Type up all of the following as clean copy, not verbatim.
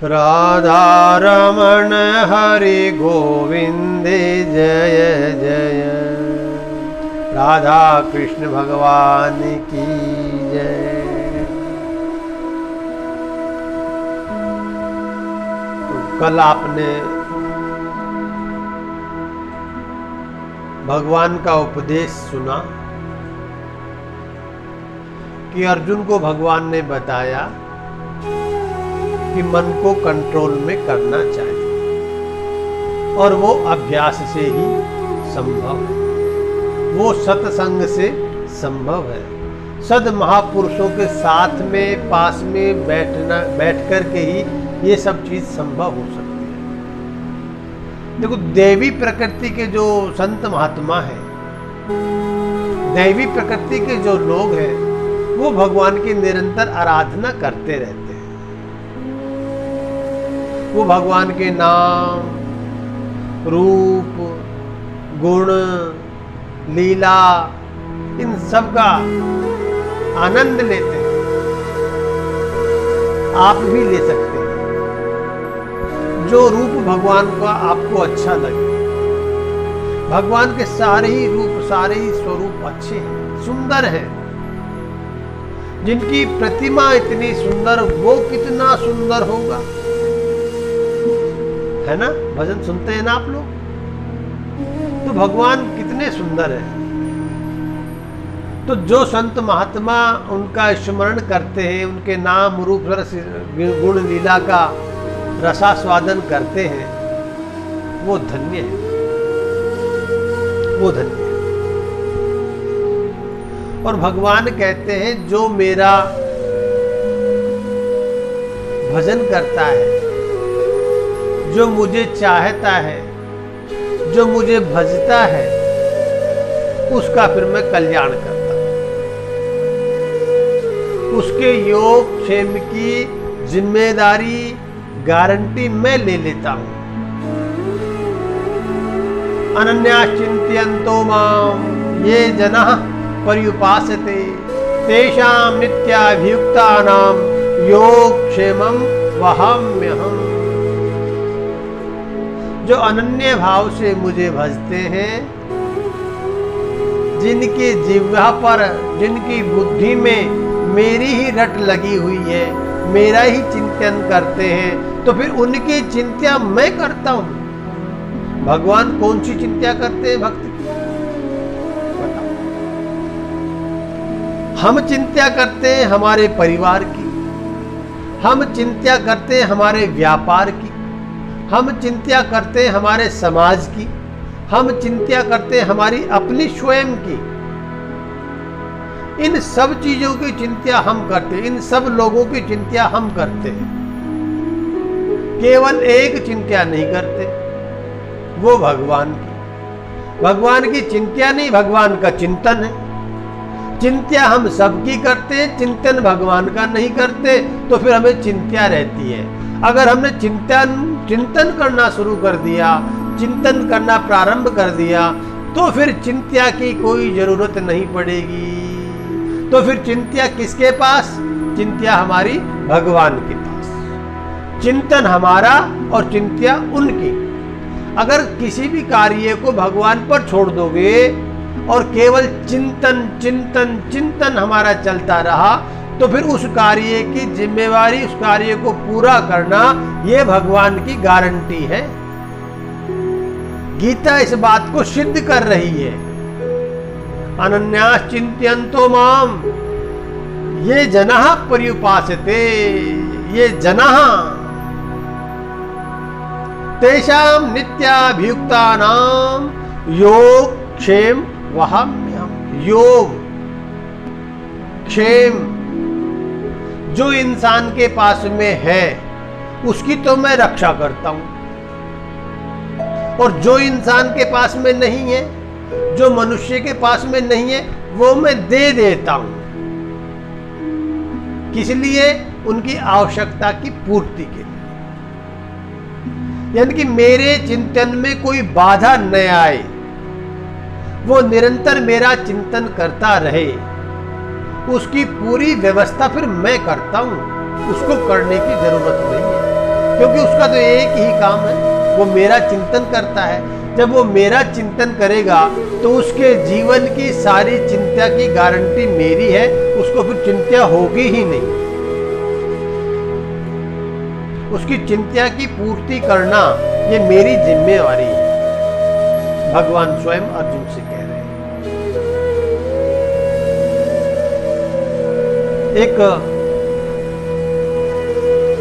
राधा रमण हरि गोविंद जय जय। राधा कृष्ण भगवान की जय। तो कल आपने भगवान का उपदेश सुना कि अर्जुन को भगवान ने बताया कि मन को कंट्रोल में करना चाहिए और वो अभ्यास से ही संभव है, वो सत्संग से संभव है। सद महापुरुषों के साथ में पास में बैठ कर के ही ये सब चीज संभव हो सकती है। देखो, देवी प्रकृति के जो संत महात्मा हैं, दैवी प्रकृति के जो लोग हैं, वो भगवान की निरंतर आराधना करते रहते हैं। वो भगवान के नाम, रूप, गुण, लीला, इन सब का आनंद लेते हैं। आप भी ले सकते हैं। जो रूप भगवान का आपको अच्छा लगे। भगवान के सारे ही रूप, सारे ही स्वरूप अच्छे हैं, सुंदर हैं। जिनकी प्रतिमा इतनी सुंदर, वो कितना सुंदर होगा, है ना? भजन सुनते हैं ना आप लोग? तो भगवान कितने सुंदर है। तो जो संत महात्मा उनका स्मरण करते हैं, उनके नाम, रूप, रस, गुण, लीला का रसास्वादन करते हैं, वो धन्य है, वो धन्य है। और भगवान कहते हैं, जो मेरा भजन करता है, जो मुझे चाहता है, जो मुझे भजता है, उसका फिर मैं कल्याण करता हूं। उसके योग क्षेम की जिम्मेदारी, गारंटी मैं ले लेता हूं। अनन्या चिंतयन्तो माम ये जनाः पर्युपासते तेषां नित्याभियुक्तानां योगक्षेमं वहाम्यहम्। जो अनन्य भाव से मुझे भजते हैं, जिनकी जिह्वा पर, जिनकी बुद्धि में मेरी ही रट लगी हुई है, मेरा ही चिंतन करते हैं, तो फिर उनकी चिंता मैं करता हूं। भगवान कौन सी चिंता करते हैं भक्त की? बताओ। हम चिंता करते हैं हमारे परिवार की, हम चिंता करते हैं हमारे व्यापार की, हम चिंता करते हैं हमारे समाज की, हम चिंता करते हैं हमारी अपनी स्वयं की। इन सब चीजों की चिंता हम करते हैं, इन सब लोगों की चिंता हम करते हैं। केवल एक चिंता नहीं करते, वो भगवान की। भगवान की चिंता नहीं, भगवान का चिंतन है। चिंता हम सबकी करते हैं, चिंतन भगवान का नहीं करते, तो फिर हमें चिंता रहती है। अगर हमने चिंतन करना शुरू कर दिया, चिंतन करना प्रारंभ कर दिया, तो फिर चिंता की कोई जरूरत नहीं पड़ेगी। तो फिर चिंता किसके पास? चिंता हमारी भगवान के पास। चिंतन हमारा और चिंता उनकी। अगर किसी भी कार्य को भगवान पर छोड़ दोगे और केवल चिंतन चिंतन चिंतन हमारा चलता रहा, तो फिर उस कार्य की जिम्मेवारी, उस कार्य को पूरा करना, ये भगवान की गारंटी है। गीता इस बात को सिद्ध कर रही है। अनन्यास चिंतयन्तो माम ये जनाः पर्युपासते, ये जनाः तेषां नित्याभियुक्तानां योग क्षेम वहाम्यहम्। योग क्षेम जो इंसान के पास में है, उसकी तो मैं रक्षा करता हूं, और जो इंसान के पास में नहीं है, जो मनुष्य के पास में नहीं है, वो मैं दे देता हूं। किस लिए? उनकी आवश्यकता की पूर्ति के लिए। यानी कि मेरे चिंतन में कोई बाधा न आए, वो निरंतर मेरा चिंतन करता रहे, उसकी पूरी व्यवस्था फिर मैं करता हूं। उसको करने की जरूरत नहीं है। क्योंकि उसका तो एक ही काम है, वो मेरा चिंतन करता है। जब वो मेरा चिंतन करेगा तो उसके जीवन की सारी चिंता की गारंटी मेरी है, उसको फिर चिंता होगी ही नहीं। उसकी चिंता की पूर्ति करना ये मेरी जिम्मेवारी है, भगवान स्वयं अर्जुन से कह रहे हैं। एक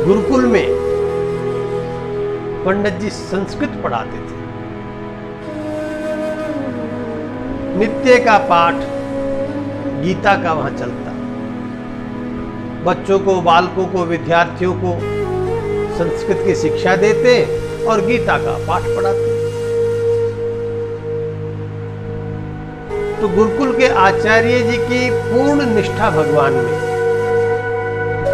गुरुकुल में पंडित जी संस्कृत पढ़ाते थे। नित्य का पाठ गीता का वहां चलता। बच्चों को, बालकों को, विद्यार्थियों को संस्कृत की शिक्षा देते और गीता का पाठ पढ़ाते। तो गुरुकुल के आचार्य जी की पूर्ण निष्ठा भगवान में,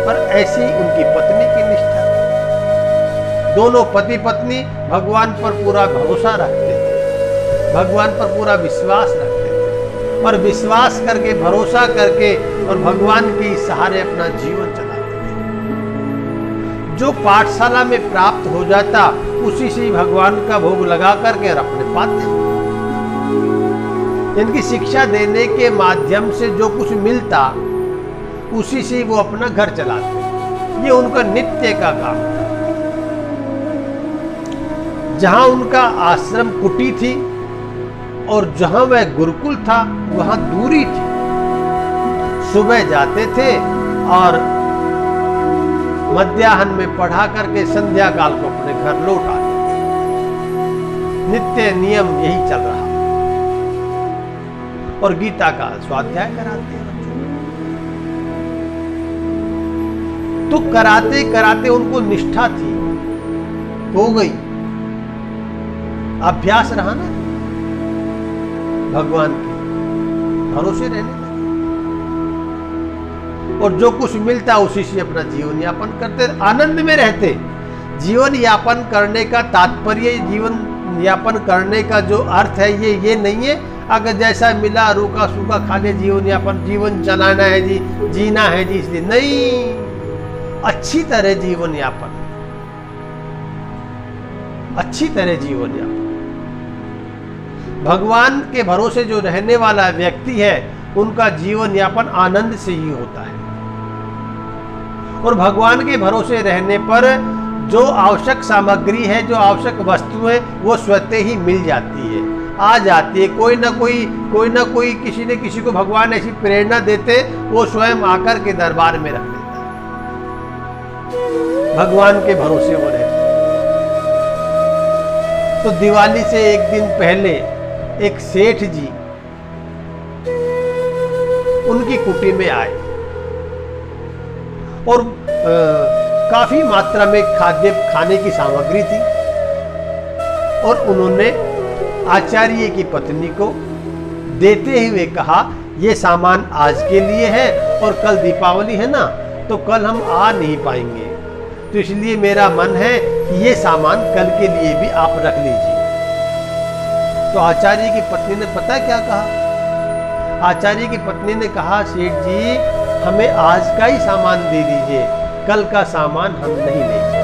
पर ऐसी उनकी पत्नी की निष्ठा। दोनों पति पत्नी भगवान पर पूरा भरोसा रखते थे, भगवान पर पूरा विश्वास रखते थे, और विश्वास करके, भरोसा करके और भगवान के सहारे अपना जीवन चलाते थे। जो पाठशाला में प्राप्त हो जाता उसी से भगवान का भोग लगा करके और अपने पाते। इनकी शिक्षा देने के माध्यम से जो कुछ मिलता उसी से वो अपना घर चलाते। ये उनका नित्य का काम था। जहां उनका आश्रम कुटी थी और जहां वह गुरुकुल था वहां दूरी थी। सुबह जाते थे और मध्याह्न में पढ़ा करके संध्या काल को अपने घर लौट आते थे। नित्य नियम यही चल रहा। और गीता का स्वाध्याय कराते हैं बच्चों को। तो कराते कराते उनको निष्ठा थी, हो गई, अभ्यास रहा ना, भगवान के भरोसे रहने लगे और जो कुछ मिलता उसी से अपना जीवन यापन करते, आनंद में रहते। जीवन यापन करने का तात्पर्य, जीवन यापन करने का जो अर्थ है ये नहीं है अगर जैसा मिला रूखा सूखा खा ले जीवन यापन, जीवन चलाना है जी, जीना है जी, इसलिए नहीं। अच्छी तरह जीवन यापन, अच्छी तरह जीवन यापन। भगवान के भरोसे जो रहने वाला व्यक्ति है उनका जीवन यापन आनंद से ही होता है। और भगवान के भरोसे रहने पर जो आवश्यक सामग्री है, जो आवश्यक वस्तु है, वो स्वतः ही मिल जाती है, आ जाती है। कोई ना कोई किसी न किसी को भगवान ऐसी प्रेरणा देते, वो स्वयं आकर के दरबार में रख देता है। भगवान के भरोसे वो रहते। तो दिवाली से एक दिन पहले एक सेठ जी उनकी कुटी में आए और काफी मात्रा में खाने की सामग्री थी और उन्होंने आचार्य की पत्नी को देते हुए कहा, ये सामान आज के लिए है और कल दीपावली है ना, तो कल हम आ नहीं पाएंगे, तो इसलिए मेरा मन है कि ये सामान कल के लिए भी आप रख लीजिए। तो आचार्य की पत्नी ने पता क्या कहा? आचार्य की पत्नी ने कहा, सेठ जी हमें आज का ही सामान दे दीजिए, कल का सामान हम नहीं लेंगे।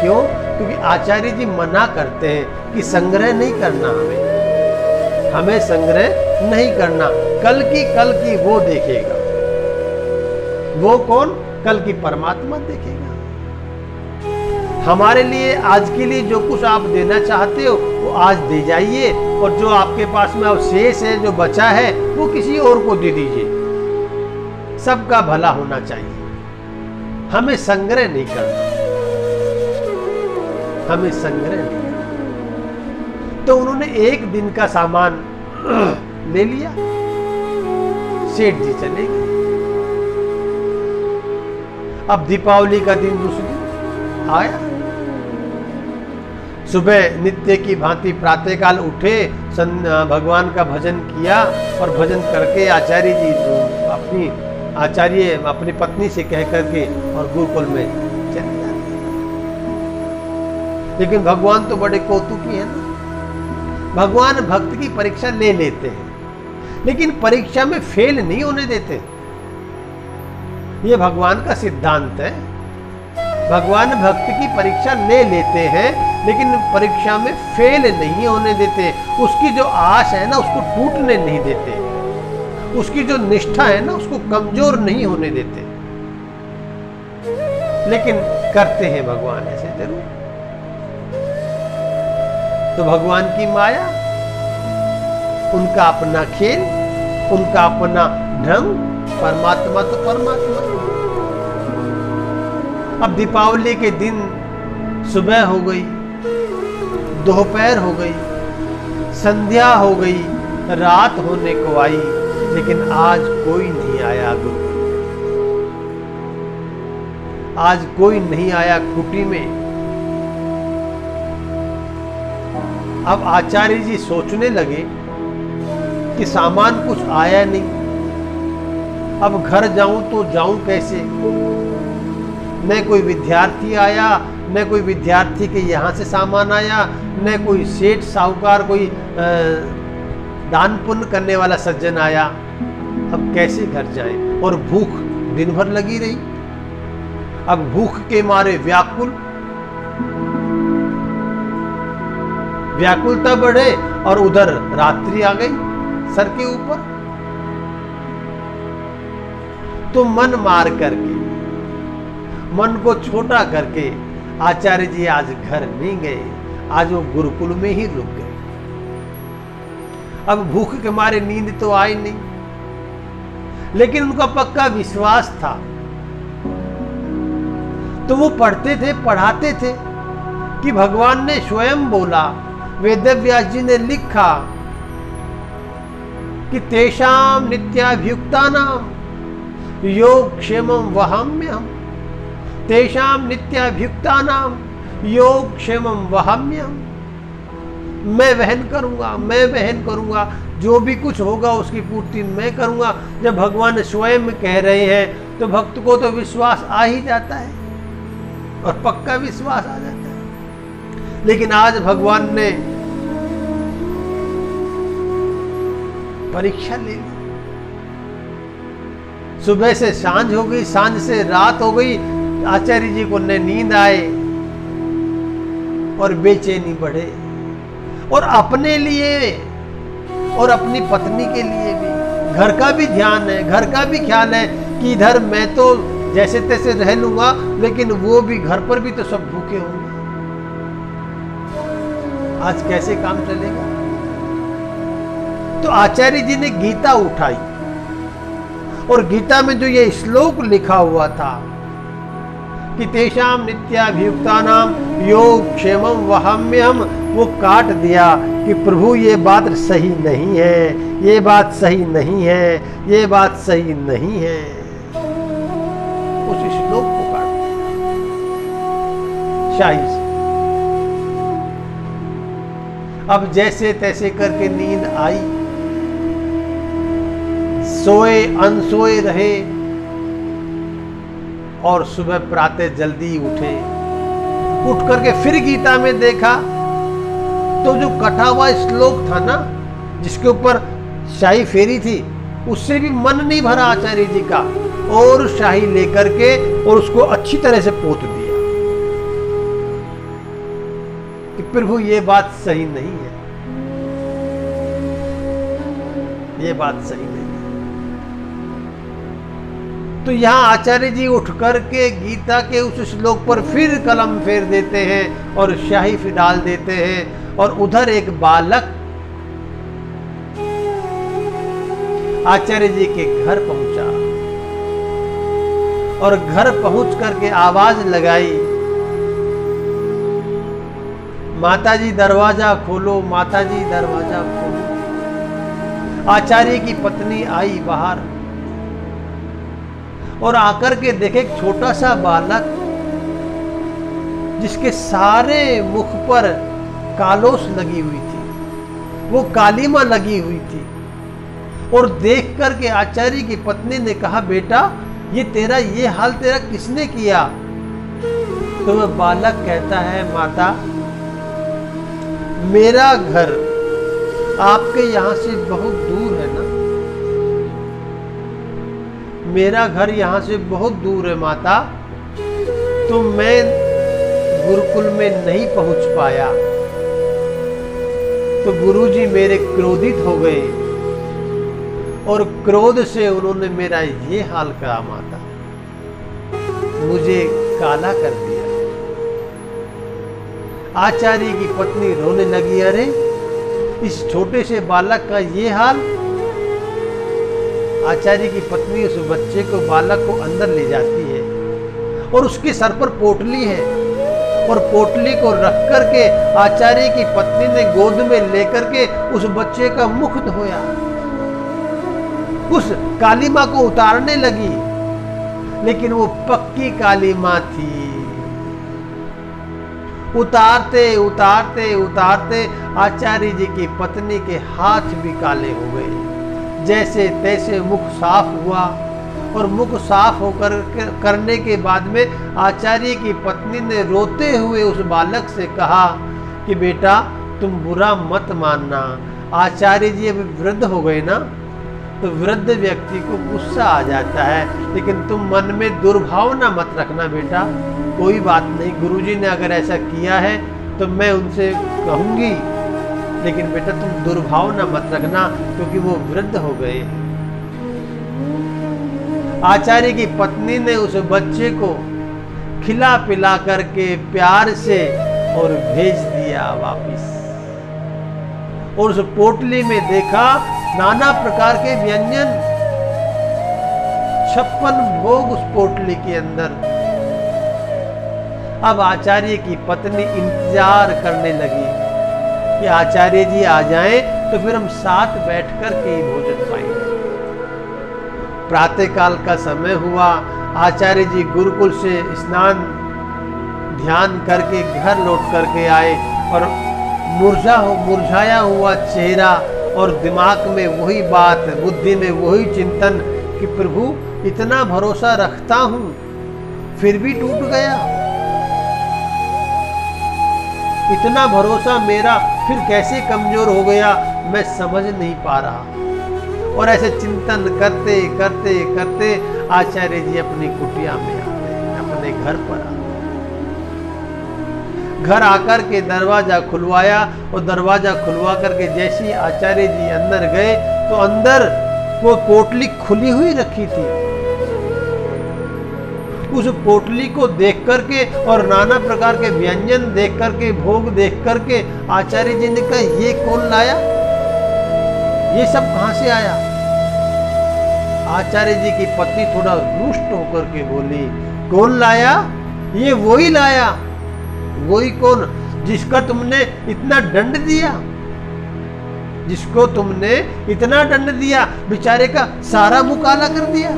क्यों? क्योंकि आचार्य जी मना करते हैं कि संग्रह नहीं करना, हमें संग्रह नहीं करना। कल की वो देखेगा। वो कौन? कल की परमात्मा देखेगा। हमारे लिए आज के लिए जो कुछ आप देना चाहते हो वो आज दे जाइए, और जो आपके पास में अवशेष है, जो बचा है, वो किसी और को दे दीजिए। सबका भला होना चाहिए, हमें संग्रह नहीं करना, हमें संग्रह नहीं करना। तो उन्होंने एक दिन का सामान ले लिया, सेठ जी चले गए। अब दीपावली का दिन दूसरे दिन आया। सुबह नित्य की भांति प्रातःकाल उठे, भगवान का भजन किया और भजन करके आचार्य जी अपनी पत्नी से कह करके और गुरुकुल में चले जाते। लेकिन भगवान तो बड़े कौतुकी है ना, भगवान भक्त की परीक्षा ले लेते हैं लेकिन परीक्षा में फेल नहीं होने देते। ये भगवान का सिद्धांत है। भगवान भक्त की परीक्षा ले लेते हैं, लेकिन परीक्षा में फेल नहीं होने देते। उसकी जो आश है ना, उसको टूटने नहीं देते। उसकी जो निष्ठा है ना, उसको कमजोर नहीं होने देते। लेकिन करते हैं भगवान ऐसे जरूर। तो भगवान की माया, उनका अपना खेल, उनका अपना ढंग, परमात्मा तो परमात्मा। अब दीपावली के दिन सुबह हो गई, दोपहर हो गई, संध्या हो गई, रात होने को आई, लेकिन आज कोई नहीं आया गुरु। आज कोई नहीं आया कुटी में। अब आचार्य जी सोचने लगे कि सामान कुछ आया नहीं, अब घर जाऊं तो जाऊं कैसे। न कोई विद्यार्थी आया, न कोई विद्यार्थी के यहाँ से सामान आया, न कोई सेठ साहूकार कोई दान पुण्य करने वाला सज्जन आया। अब कैसे घर जाएं? और भूख दिन भर लगी रही। अब भूख के मारे व्याकुलता बढ़े, और उधर रात्रि आ गई सर के ऊपर। तो मन मार करके, मन को छोटा करके आचार्य जी आज घर नहीं गए, आज वो गुरुकुल में ही रुक गए। अब भूख के मारे नींद तो आई नहीं, लेकिन उनका पक्का विश्वास था। तो वो पढ़ते थे, पढ़ाते थे कि भगवान ने स्वयं बोला, वेदव्यास जी ने लिखा कि तेषाम नित्याभियुक्तानाम योग क्षेमम वहाम्यहम्, तेषाम नित्याभियुक्तानाम योग क्षेमम वहाम्यहम्। मैं वहन करूंगा, मैं वहन करूंगा, जो भी कुछ होगा उसकी पूर्ति मैं करूंगा। जब भगवान स्वयं कह रहे हैं तो भक्त को तो विश्वास आ ही जाता है, और पक्का विश्वास आ जाता है। लेकिन आज भगवान ने परीक्षा ले ली। सुबह से सांझ हो गई, सांझ से रात हो गई, आचार्य जी को न नींद आए और बेचैनी बढ़े, और अपने लिए और अपनी पत्नी के लिए भी। घर का भी ध्यान है, घर का भी ख्याल है कि इधर मैं तो जैसे तैसे रह लूंगा, लेकिन वो भी घर पर भी तो सब भूखे होंगे। आज कैसे काम चलेगा? तो आचार्य जी ने गीता उठाई, और गीता में जो ये श्लोक लिखा हुआ था कि तेषाम नित्याभियुक्तानाम योग क्षेमम वहाम्यहम्, वो काट दिया कि प्रभु ये बात सही नहीं है, ये बात सही नहीं है, ये बात सही नहीं है। उस श्लोक को काट दिया शाही से। अब जैसे तैसे करके नींद आई, सोए अनसोए रहे, और सुबह प्रातः जल्दी उठे। उठ करके फिर गीता में देखा तो जो कटा हुआ श्लोक था ना, जिसके ऊपर शाही फेरी थी, उससे भी मन नहीं भरा आचार्य जी का, और शाही लेकर के और उसको अच्छी तरह से पोत दिया कि प्रभु ये बात सही नहीं है, ये बात सही नहीं है। तो यहां आचार्य जी उठ करके गीता के उस श्लोक पर फिर कलम फेर देते हैं और शाही फिर डाल देते हैं, और उधर एक बालक आचार्य जी के घर पहुंचा, और घर पहुंच करके आवाज लगाई, माताजी दरवाजा खोलो, माताजी दरवाजा खोलो। आचार्य की पत्नी आई बाहर, और आकर के देखे एक छोटा सा बालक जिसके सारे मुख पर कालोस लगी हुई थी, वो कालीमा लगी हुई थी। और देख करके आचार्य की पत्नी ने कहा, बेटा ये तेरा ये हाल तेरा किसने किया? तो वह बालक कहता है, माता मेरा घर आपके यहां से बहुत दूर है ना, मेरा घर यहां से बहुत दूर है माता, तो मैं गुरुकुल में नहीं पहुंच पाया, तो गुरुजी मेरे क्रोधित हो गए और क्रोध से उन्होंने मेरा ये हाल करा, माता मुझे काला कर दिया। आचार्य की पत्नी रोने लगी, अरे इस छोटे से बालक का ये हाल। आचार्य की पत्नी उस बच्चे को, बालक को अंदर ले जाती है और उसके सर पर पोटली है, और पोटली को रख करके आचार्य की पत्नी ने गोद में लेकर के उस बच्चे का मुख धोया, उस काली मां को उतारने लगी, लेकिन वो पक्की काली मां थी। उतारते उतारते उतारते आचार्य जी की पत्नी के हाथ भी काले हो गए। जैसे तैसे मुख साफ हुआ, और मुख साफ होकर करने के बाद में आचार्य की पत्नी ने रोते हुए उस बालक से कहा कि बेटा तुम बुरा मत मानना। आचार्य जी अभी वृद्ध हो गए ना, तो वृद्ध व्यक्ति को गुस्सा आ जाता है, लेकिन तुम मन में दुर्भावना मत रखना बेटा, कोई बात नहीं, गुरुजी ने अगर ऐसा किया है तो मैं उनसे कहूंगी, लेकिन बेटा तुम दुर्भावना मत रखना, क्योंकि वो वृद्ध हो गए हैं। आचार्य की पत्नी ने उस बच्चे को खिला पिला करके प्यार से और भेज दिया वापिस, और उस पोटली में देखा नाना प्रकार के व्यंजन, 56 भोग उस पोटली के अंदर। अब आचार्य की पत्नी इंतजार करने लगी कि आचार्य जी आ जाएं तो फिर हम साथ बैठकर के ही भोजन पाएंगे। प्रातःकाल का समय हुआ, आचार्य जी गुरुकुल से स्नान ध्यान करके घर लौट करके आए, और मुरझाया हुआ चेहरा और दिमाग में वही बात, बुद्धि में वही चिंतन कि प्रभु इतना भरोसा रखता हूं फिर भी टूट गया, इतना भरोसा मेरा फिर कैसे कमजोर हो गया, मैं समझ नहीं पा रहा। और ऐसे चिंतन करते करते करते आचार्य जी अपनी कुटिया में आते हैं, अपने घर पर आते। घर आकर के दरवाजा खुलवाया, और दरवाजा खुलवा करके जैसे ही आचार्य जी अंदर गए तो अंदर वो पोटली खुली हुई रखी थी। उस पोटली को देख करके और नाना प्रकार के व्यंजन देख करके, भोग देख करके आचार्य जी ने कहा ये कौन लाया, ये सब कहां से आया। आचार्य जी की पत्नी थोड़ा रुष्ट होकर के बोली, कौन लाया, ये वही लाया। वही कौन, जिसका तुमने इतना दंड दिया, जिसको तुमने इतना दंड दिया, बेचारे का सारा मुंह काला कर दिया।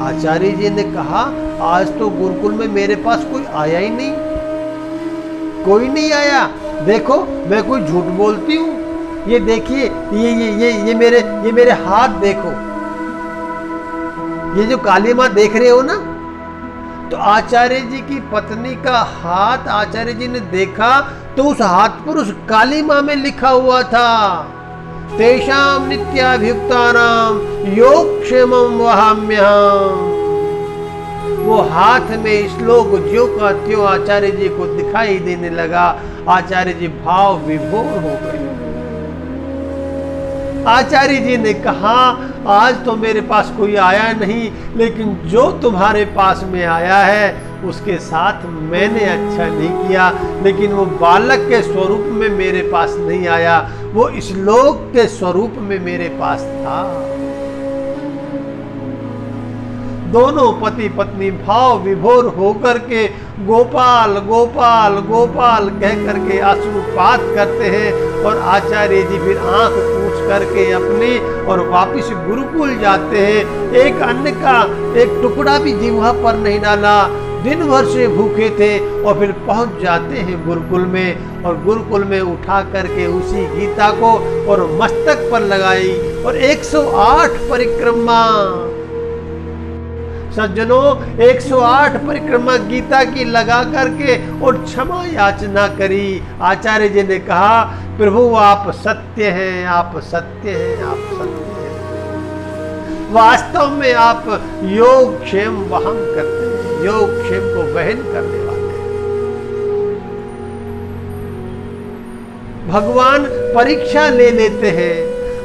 आचार्य जी ने कहा आज तो गुरुकुल में मेरे पास कोई आया ही नहीं, कोई नहीं आया। देखो मैं कोई झूठ बोलती हूँ, ये देखिए ये मेरे हाथ देखो, ये जो काली माँ देख रहे हो ना। तो आचार्य जी की पत्नी का हाथ आचार्य जी ने देखा तो उस हाथ पर उस काली माँ में लिखा हुआ था, तेषाम नित्याभियुक्तानाम योगक्षेमं वहाम्यहम्। वो हाथ में श्लोक ज्यों का त्यों आचार्य जी को दिखाई देने लगा। आचार्य जी भाव विभोर हो गए। आचार्य जी ने कहा आज तो मेरे पास कोई आया नहीं, लेकिन जो तुम्हारे पास में आया है उसके साथ मैंने अच्छा नहीं किया, लेकिन वो बालक के स्वरूप में मेरे पास नहीं आया, वो श्लोक के स्वरूप में मेरे पास था। दोनों पति पत्नी भाव विभोर होकर के गोपाल गोपाल गोपाल कह करके अश्रुपात करते हैं, और आचार्य जी फिर आंख पूछ करके अपनी और वापिस गुरुकुल जाते हैं। एक अन्न का एक टुकड़ा भी जिह्वा पर नहीं डाला, दिन भर से भूखे थे, और फिर पहुंच जाते हैं गुरुकुल में, और गुरुकुल में उठा करके उसी गीता को और मस्तक पर लगाई, और 108 परिक्रमा, सज्जनों 108 परिक्रमा गीता की लगा करके और क्षमा याचना करी। आचार्य जी ने कहा प्रभु आप सत्य हैं, आप सत्य हैं, आप सत्य हैं, वास्तव में आप योग क्षेम वहन करते हैं। योगक्षेम को वहन करने वाले हैं। भगवान परीक्षा ले लेते हैं,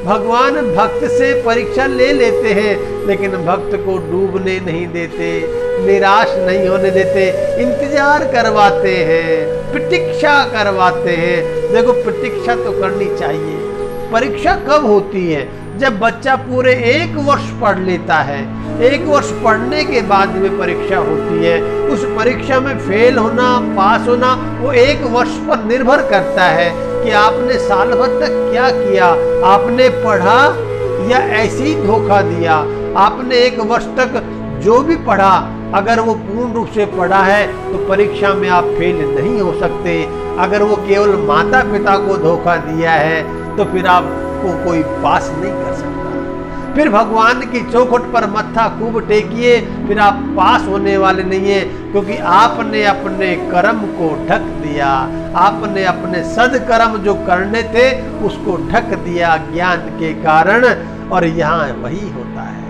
भगवान भक्त से परीक्षा ले लेते हैं, लेकिन भक्त को डूबने नहीं देते, निराश नहीं होने देते, इंतजार करवाते हैं, प्रतीक्षा करवाते हैं। देखो प्रतीक्षा तो करनी चाहिए। परीक्षा कब होती है? जब बच्चा पूरे 1 वर्ष पढ़ लेता है, 1 वर्ष पढ़ने के बाद में परीक्षा होती है। उस परीक्षा में फेल होना, पास होना, वो 1 वर्ष पर निर्भर करता है कि आपने साल भर तक क्या किया। आपने पढ़ा या ऐसे ही धोखा दिया? आपने 1 वर्ष तक जो भी पढ़ा, अगर वो पूर्ण रूप से पढ़ा है तो परीक्षा में आप फेल नहीं हो सकते। अगर वो केवल माता पिता को धोखा दिया है तो फिर आपको कोई पास नहीं कर सकता। फिर भगवान की चौखट पर मत्था खूब टेकिए, फिर आप पास होने वाले नहीं है, क्योंकि आपने अपने कर्म को ढक दिया। आपने अपने सदकर्म जो करने थे उसको ढक दिया ज्ञान के कारण, और यहाँ वही होता है।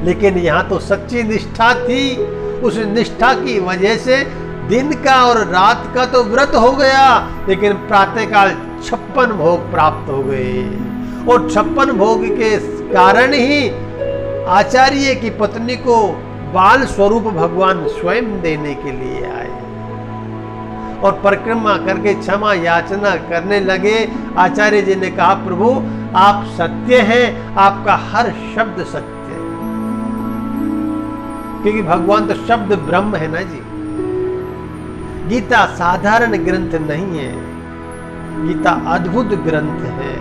लेकिन यहाँ तो सच्ची निष्ठा थी, उस निष्ठा की वजह से दिन का और रात का तो व्रत हो गया, लेकिन प्रातःकाल 56 भोग प्राप्त हो गए। और 56 भोग के कारण ही आचार्य की पत्नी को बाल स्वरूप भगवान स्वयं देने के लिए आए और परिक्रमा करके क्षमा याचना करने लगे। आचार्य जी ने कहा, प्रभु आप सत्य हैं, आपका हर शब्द सत्य है, क्योंकि भगवान तो शब्द ब्रह्म है ना जी। गीता साधारण ग्रंथ नहीं है, गीता अद्भुत ग्रंथ है।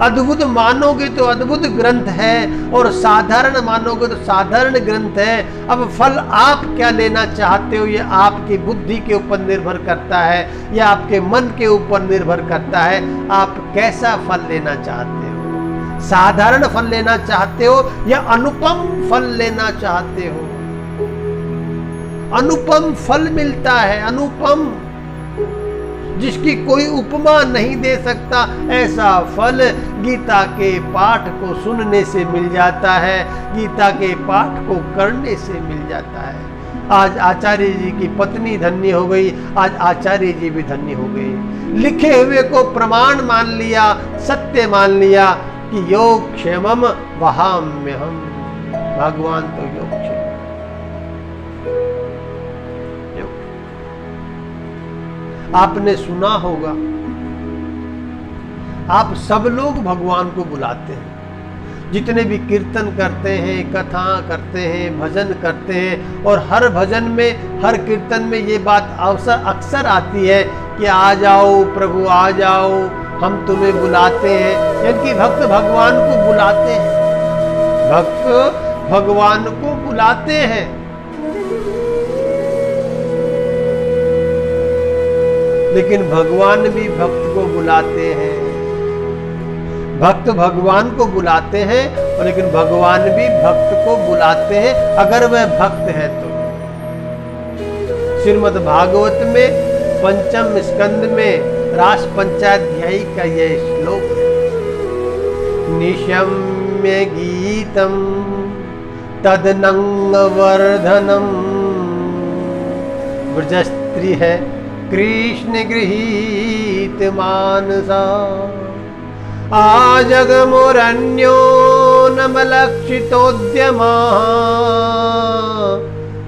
अद्भुत मानोगे तो अद्भुत ग्रंथ है, और साधारण मानोगे तो साधारण ग्रंथ है। अब फल आप क्या लेना चाहते हो, ये आपकी बुद्धि के ऊपर निर्भर करता है, या आपके मन के ऊपर निर्भर करता है। आप कैसा फल लेना चाहते हो? साधारण फल लेना चाहते हो या अनुपम फल लेना चाहते हो? अनुपम फल मिलता है, अनुपम, जिसकी कोई उपमा नहीं दे सकता, ऐसा फल गीता के पाठ को सुनने से मिल जाता है, गीता के पाठ को करने से मिल जाता है। आज आचार्य जी की पत्नी धन्य हो गई, आज आचार्य जी भी धन्य हो गए। लिखे हुए को प्रमाण मान लिया, सत्य मान लिया कि योग क्षेमम वहाम्यहम्। भगवान तो योग क्षेम, आपने सुना होगा, आप सब लोग भगवान को बुलाते हैं। जितने भी कीर्तन करते हैं, कथा करते हैं, भजन करते हैं, और हर भजन में, हर कीर्तन में ये बात अक्सर आती है कि आ जाओ प्रभु, आ जाओ, हम तुम्हें बुलाते हैं। यानी भक्त भगवान को बुलाते हैं, भक्त भगवान को बुलाते हैं। लेकिन भगवान भी भक्त को बुलाते हैं, भक्त भगवान को बुलाते हैं, और लेकिन भगवान भी भक्त को बुलाते हैं अगर वह भक्त है तो। श्रीमद् भागवत में 5म स्कंद में रास पंचाध्यायी का यह श्लोक है। निशम्य गीतम तदनंग वर्धनम, ब्रजस्त्री है कृष्ण गृहीत मानसा, आजगमुरन्यो नमलक्षितोद्यमा,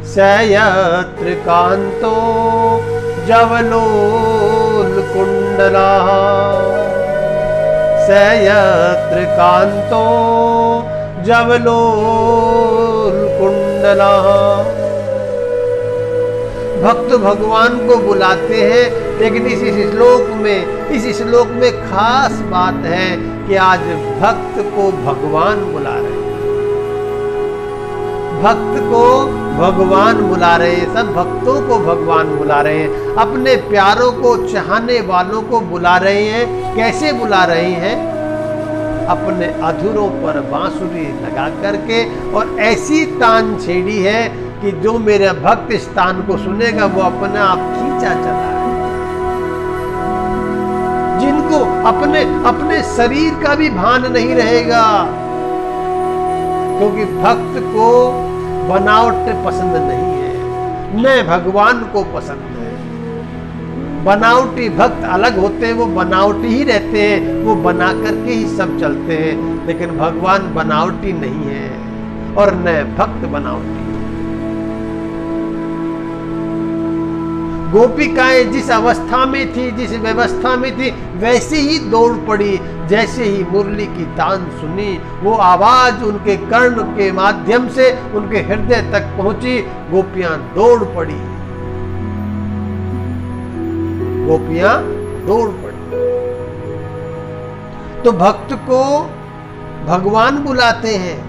सयत्र कांतो जवलोलकुंडला, सयत्र कांतो जवलोलकुंडला। भक्त भगवान को बुलाते हैं, लेकिन इस श्लोक में खास बात है कि आज भक्त को भगवान बुला रहे हैं, भक्त को भगवान बुला रहे हैं, सब भक्तों को भगवान बुला रहे हैं, अपने प्यारों को, चाहने वालों को बुला रहे हैं। कैसे बुला रहे हैं? अपने अधरों पर बांसुरी लगा करके, और ऐसी तान छेड़ी है कि जो मेरा भक्त इस तान को सुनेगा वो अपने आप खींचा चला है। जिनको अपने शरीर का भी भान नहीं रहेगा, क्योंकि भक्त को बनावट पसंद नहीं है, न भगवान को पसंद है। बनावटी भक्त अलग होते हैं, वो बनावटी ही रहते हैं, वो बना करके ही सब चलते हैं। लेकिन भगवान बनावटी नहीं है और न भक्त बनावटी। गोपिकाएं जिस अवस्था में थी, जिस व्यवस्था में थी, वैसे ही दौड़ पड़ी। जैसे ही मुरली की तान सुनी, वो आवाज उनके कर्ण के माध्यम से उनके हृदय तक पहुंची, गोपियां दौड़ पड़ी, गोपियां दौड़ पड़ी। तो भक्त को भगवान बुलाते हैं,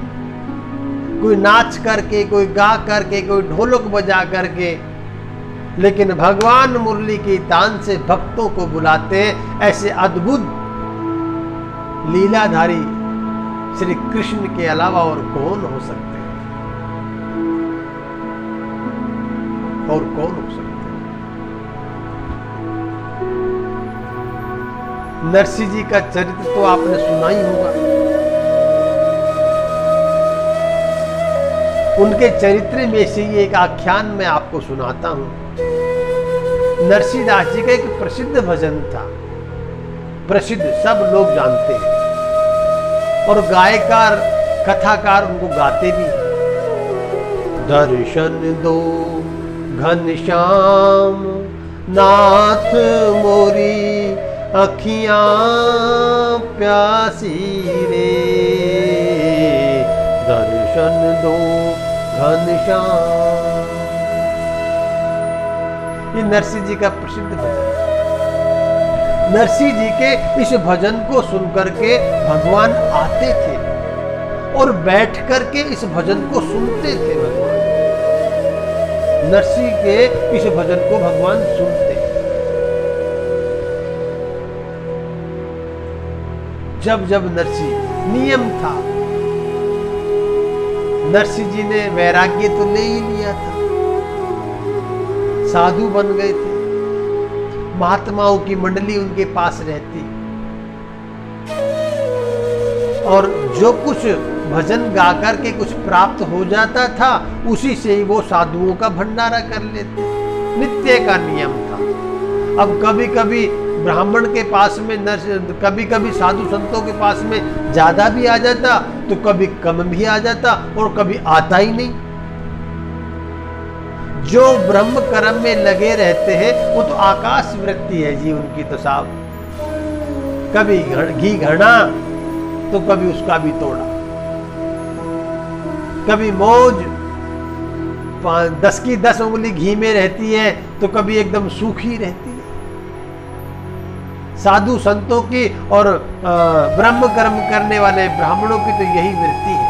कोई नाच करके, कोई गा करके, कोई ढोलक बजा करके, लेकिन भगवान मुरली की तान से भक्तों को बुलाते हैं। ऐसे अद्भुत लीलाधारी श्री कृष्ण के अलावा और कौन हो सकते हैं, और कौन हो सकते हैं। नरसिंह जी का चरित्र तो आपने सुना ही होगा। उनके चरित्र में से ये एक आख्यान मैं आपको सुनाता हूं। नरसिंह दास जी का एक प्रसिद्ध भजन था, प्रसिद्ध, सब लोग जानते हैं, और गायकार कथाकार उनको गाते भी। दर्शन दो घनश्याम नाथ मोरी अखियां प्यासी रे, दर्शन दो घनश्याम। ये नरसिंह जी का प्रसिद्ध भजन। नरसिंह जी के इस भजन को सुनकर के भगवान आते थे और बैठ करके इस भजन को सुनते थे। भगवान नरसिंह के इस भजन को भगवान सुनते। जब जब नरसिंह, नियम था, नरसिंह जी ने वैराग्य तो ले ही लिया था, साधु बन गए थे, महात्माओं की मंडली उनके पास रहती, और जो कुछ भजन गाकर के कुछ प्राप्त हो जाता था, उसी से ही वो साधुओं का भंडारा कर लेते। नित्य का नियम था। अब कभी कभी ब्राह्मण के पास में, कभी कभी साधु संतों के पास में ज्यादा भी आ जाता, तो कभी कम भी आ जाता, और कभी आता ही नहीं। जो ब्रह्म कर्म में लगे रहते हैं वो तो आकाश वृत्ति है जी उनकी, तो साहब कभी घी घड़ा तो कभी उसका भी तोड़ा, कभी मौज 10 की 10 उंगली घी में रहती है, तो कभी एकदम सूखी रहती है। साधु संतों की और ब्रह्म कर्म करने वाले ब्राह्मणों की तो यही वृत्ति है।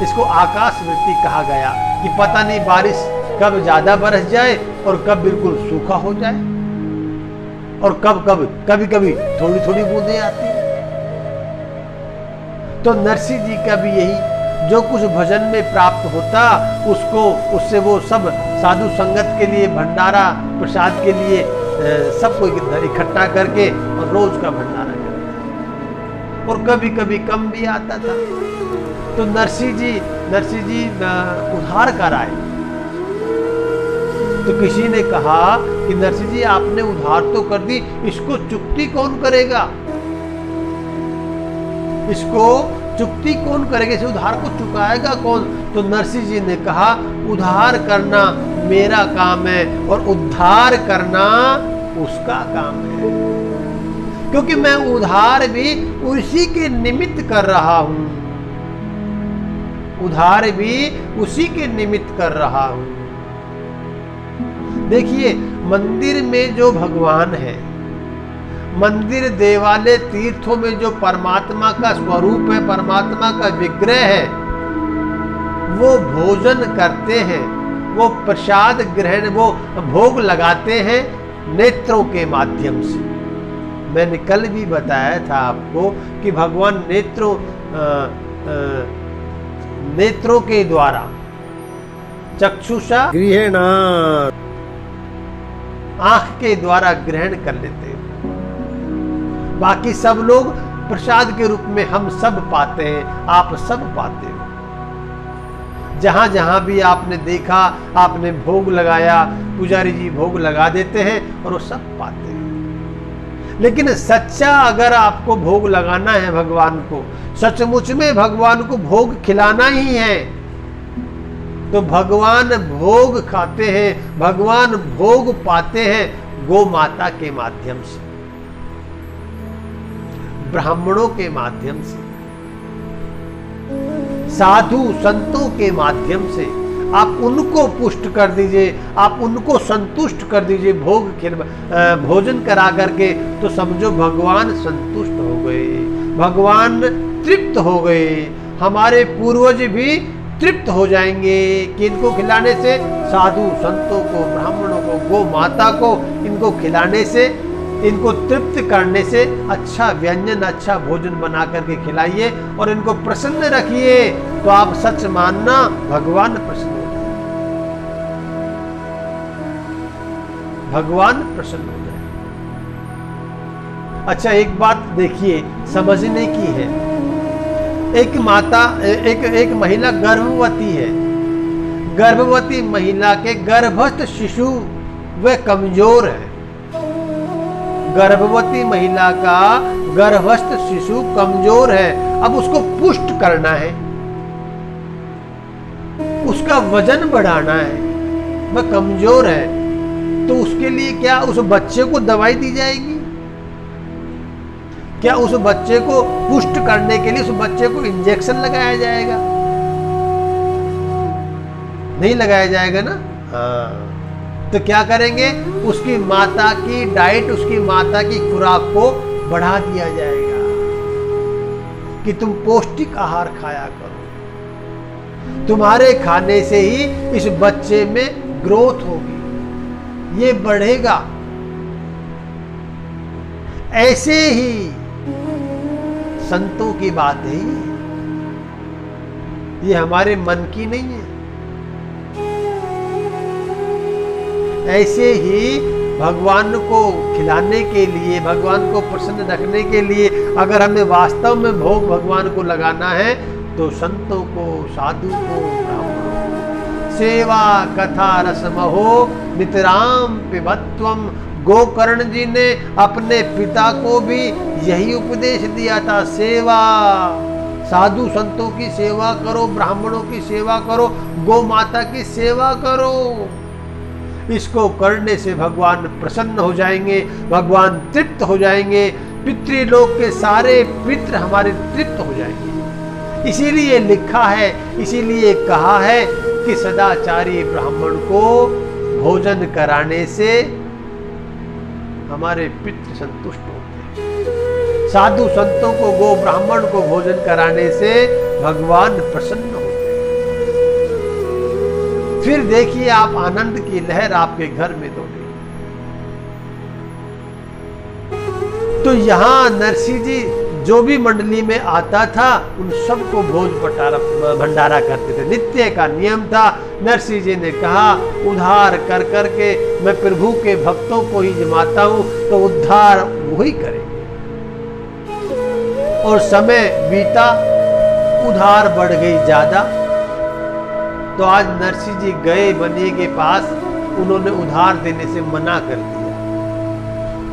इसको आकाश वृत्ति कहा गया कि पता नहीं बारिश कब ज्यादा बरस जाए और कब बिल्कुल सूखा हो जाए, और कभी कभी थोड़ी थोड़ी बूंदें आती हैं। तो नरसिंह जी का भी यही, जो कुछ भजन में प्राप्त होता उससे वो सब साधु संगत के लिए, भंडारा प्रसाद के लिए सबको इकट्ठा करके और रोज का भंडारा करते, और कभी कभी कम भी आता था। तो नरसिंह जी उधार कर आए। तो किसी ने कहा कि नरसिंह जी आपने उधार तो कर दी, इसको चुकती कौन करेगा, इसको चुकती कौन करेगा, इस उधार को चुकाएगा कौन। तो नरसिंह जी ने कहा उधार करना मेरा काम है और उद्धार करना उसका काम है, क्योंकि मैं उधार भी उसी के निमित्त कर रहा हूं, उधार भी उसी के निमित्त कर रहा हूं। देखिए मंदिर में जो भगवान है, मंदिर देवालय तीर्थों में जो परमात्मा का स्वरूप है, परमात्मा का विग्रह है, वो भोजन करते हैं, वो प्रसाद ग्रहण, वो भोग लगाते हैं नेत्रों के माध्यम से। मैंने कल भी बताया था आपको कि भगवान नेत्रों के द्वारा, चक्षुषा ग्रहण, आंख के द्वारा ग्रहण कर लेते हैं। बाकी सब लोग प्रसाद के रूप में हम सब पाते हैं, आप सब पाते हो। जहां जहां भी आपने देखा, आपने भोग लगाया, पुजारी जी भोग लगा देते हैं और वो सब पाते हैं। लेकिन सच्चा अगर आपको भोग लगाना है भगवान को, सचमुच में भगवान को भोग खिलाना ही है, तो भगवान भोग खाते हैं, भगवान भोग पाते हैं गौ माता के माध्यम से, ब्राह्मणों के माध्यम से, साधु संतों के माध्यम से। आप उनको पुष्ट कर दीजिए, आप उनको संतुष्ट कर दीजिए भोजन करा करके, तो समझो भगवान संतुष्ट हो गए, भगवान तृप्त हो गए। हमारे पूर्वज भी तृप्त हो जाएंगे कि इनको खिलाने से, साधु संतों को, ब्राह्मणों को, गौ माता को इनको खिलाने से, इनको तृप्त करने से अच्छा व्यंजन, अच्छा भोजन बना करके खिलाइए और इनको प्रसन्न रखिए, तो आप सच मानना भगवान प्रसन्न हो जाए, भगवान प्रसन्न हो जाए। अच्छा, एक बात देखिए, समझने की है। एक महिला गर्भवती है, गर्भवती महिला के गर्भस्थ शिशु वह कमजोर है, गर्भवती महिला का गर्भस्थ शिशु कमजोर है। अब उसको पुष्ट करना है, उसका वजन बढ़ाना है, वह कमजोर है, तो उसके लिए क्या उस बच्चे को दवाई दी जाएगी? क्या उस बच्चे को पुष्ट करने के लिए उस बच्चे को इंजेक्शन लगाया जाएगा? नहीं लगाया जाएगा ना। हाँ, तो क्या करेंगे, उसकी माता की डाइट, उसकी माता की खुराक को बढ़ा दिया जाएगा कि तुम पौष्टिक आहार खाया करो, तुम्हारे खाने से ही इस बच्चे में ग्रोथ होगी, ये बढ़ेगा। ऐसे ही संतों की बात है, ये हमारे मन की नहीं है। ऐसे ही भगवान को खिलाने के लिए, भगवान को प्रसन्न रखने के लिए अगर हमें वास्तव में भोग भगवान को लगाना है, तो संतों को, साधु को, ब्राह्मणों को सेवा कथा रसमहो नितराम पिबत्वम। गोकर्ण जी ने अपने पिता को भी यही उपदेश दिया था, सेवा, साधु संतों की सेवा करो, ब्राह्मणों की सेवा करो, गौ माता की सेवा करो। इसको करने से भगवान प्रसन्न हो जाएंगे, भगवान तृप्त हो जाएंगे, पितृलोक के सारे पितृ हमारे तृप्त हो जाएंगे। इसीलिए लिखा है, इसीलिए कहा है कि सदाचारी ब्राह्मण को भोजन कराने से हमारे पितृ संतुष्ट होते हैं, साधु संतों को, गो ब्राह्मण को भोजन कराने से भगवान प्रसन्न होते हैं। फिर देखिए आप, आनंद की लहर आपके घर में दौड़ेगी। तो यहां नरसिंह जी जो भी मंडली में आता था उन सबको भोज भंडारा करते थे, नित्य का नियम था। नरसिंह जी ने कहा, उद्धार कर करके मैं प्रभु के भक्तों को ही जमाता हूं, तो उद्धार वही करेंगे। और समय बीता, उधार बढ़ गई ज्यादा, तो आज नरसिंह जी गए बनिए के पास, उन्होंने उधार देने से मना कर दिया।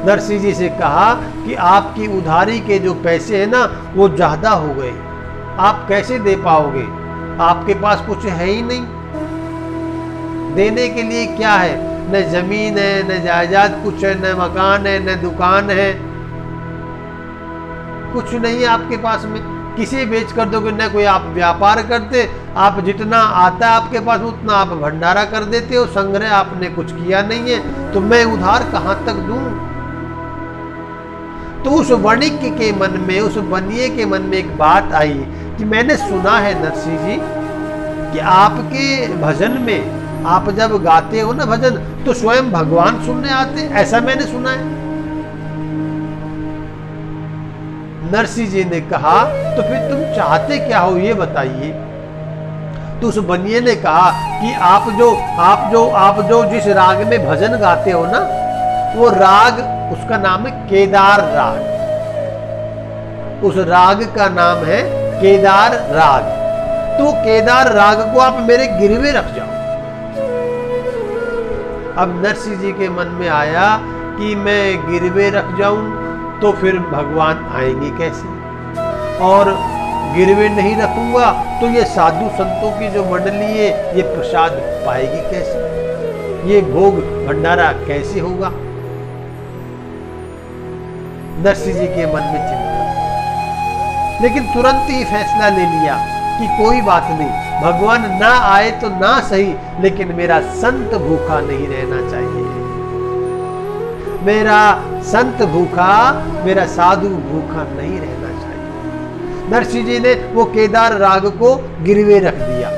नरसिंह जी से कहा कि आपकी उधारी के जो पैसे हैं ना, वो ज्यादा हो गए, आप कैसे दे पाओगे, आपके पास कुछ है ही नहीं, देने के लिए क्या है, न जमीन है, न जायदाद कुछ है, न मकान है, न दुकान है, कुछ नहीं है आपके पास में, किसे बेच कर दोगे, न कोई आप व्यापार करते, आप जितना आता है आपके पास उतना आप भंडारा कर देते हो, संग्रह आपने कुछ किया नहीं है, तो मैं उधार कहां तक दूं। तो उस वणिक के मन में, उस बनिए के मन में एक बात आई कि मैंने सुना है नरसिंह जी कि आपके भजन में, आप जब गाते हो ना भजन, तो स्वयं भगवान सुनने आते, ऐसा मैंने सुना है। नरसिंह जी ने कहा, तो फिर तुम चाहते क्या हो ये बताइए। तो उस बनिए ने कहा कि आप जो जिस राग में भजन गाते हो ना, वो राग, उसका नाम है केदार राग। उस राग का नाम है केदार राग। तो केदार राग को आप मेरे गिरवे रख जाओ। अब नरसिंह जी के मन में आया कि मैं गिरवे रख जाऊं तो फिर भगवान आएंगे कैसे, और गिरवे नहीं रखूंगा तो ये साधु संतों की जो मंडली है ये प्रसाद पाएगी कैसे, ये भोग भंडारा कैसे होगा। नरसिंह जी के मन में चिंता, लेकिन तुरंत ही फैसला ले लिया कि कोई बात नहीं, भगवान ना आए तो ना सही, लेकिन मेरा संत भूखा नहीं रहना चाहिए। मेरा संत भूखा, मेरा साधु भूखा नहीं रहना चाहिए। नरसिंह जी ने वो केदार राग को गिरवे रख दिया,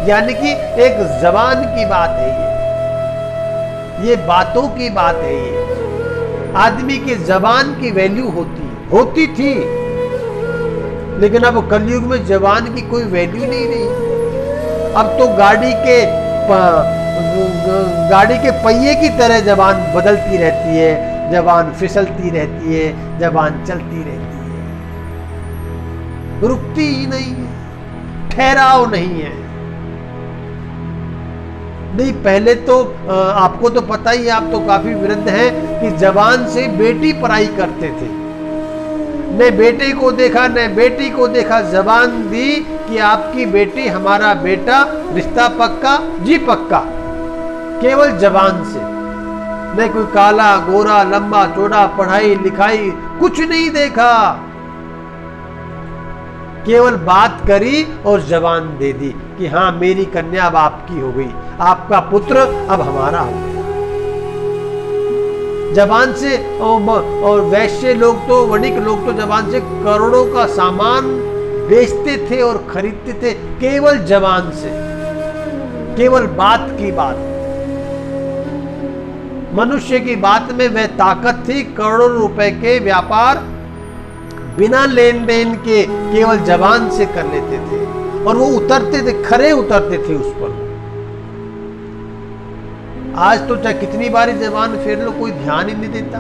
यानी कि एक जबान की बात है ये बातों की बात है ये। आदमी की जबान की वैल्यू होती थी, लेकिन अब कलयुग में जबान की कोई वैल्यू नहीं रही। अब तो गाड़ी के पहिए की तरह जबान बदलती रहती है, जबान फिसलती रहती है, जबान चलती रहती है, रुकती ही नहीं है, ठहराव नहीं है। नहीं, पहले तो आपको तो पता ही है, आप तो काफी वृद्ध हैं, कि जबान से बेटी पराई करते थे। न बेटे को देखा न बेटी को देखा, जबान दी कि आपकी बेटी हमारा बेटा, रिश्ता पक्का जी पक्का, केवल जबान से। न कोई काला गोरा लंबा चौड़ा, पढ़ाई लिखाई कुछ नहीं देखा, केवल बात करी और जबान दे दी कि हाँ मेरी कन्या अब आपकी हो गई, आपका पुत्र अब हमारा हो गया। जबान से और वैश्य लोग तो, वणिक लोग तो जबान से करोड़ों का सामान बेचते थे और खरीदते थे, केवल जबान से, केवल बात की बात। मनुष्य की बात में वह ताकत थी, करोड़ों रुपए के व्यापार बिना लेन देन के केवल जबान से कर लेते थे, और वो उतरते थे, खरे उतरते थे उस पर। आज तो चाहे कितनी बारी जबान फेर लो, कोई ध्यान ही नहीं देता।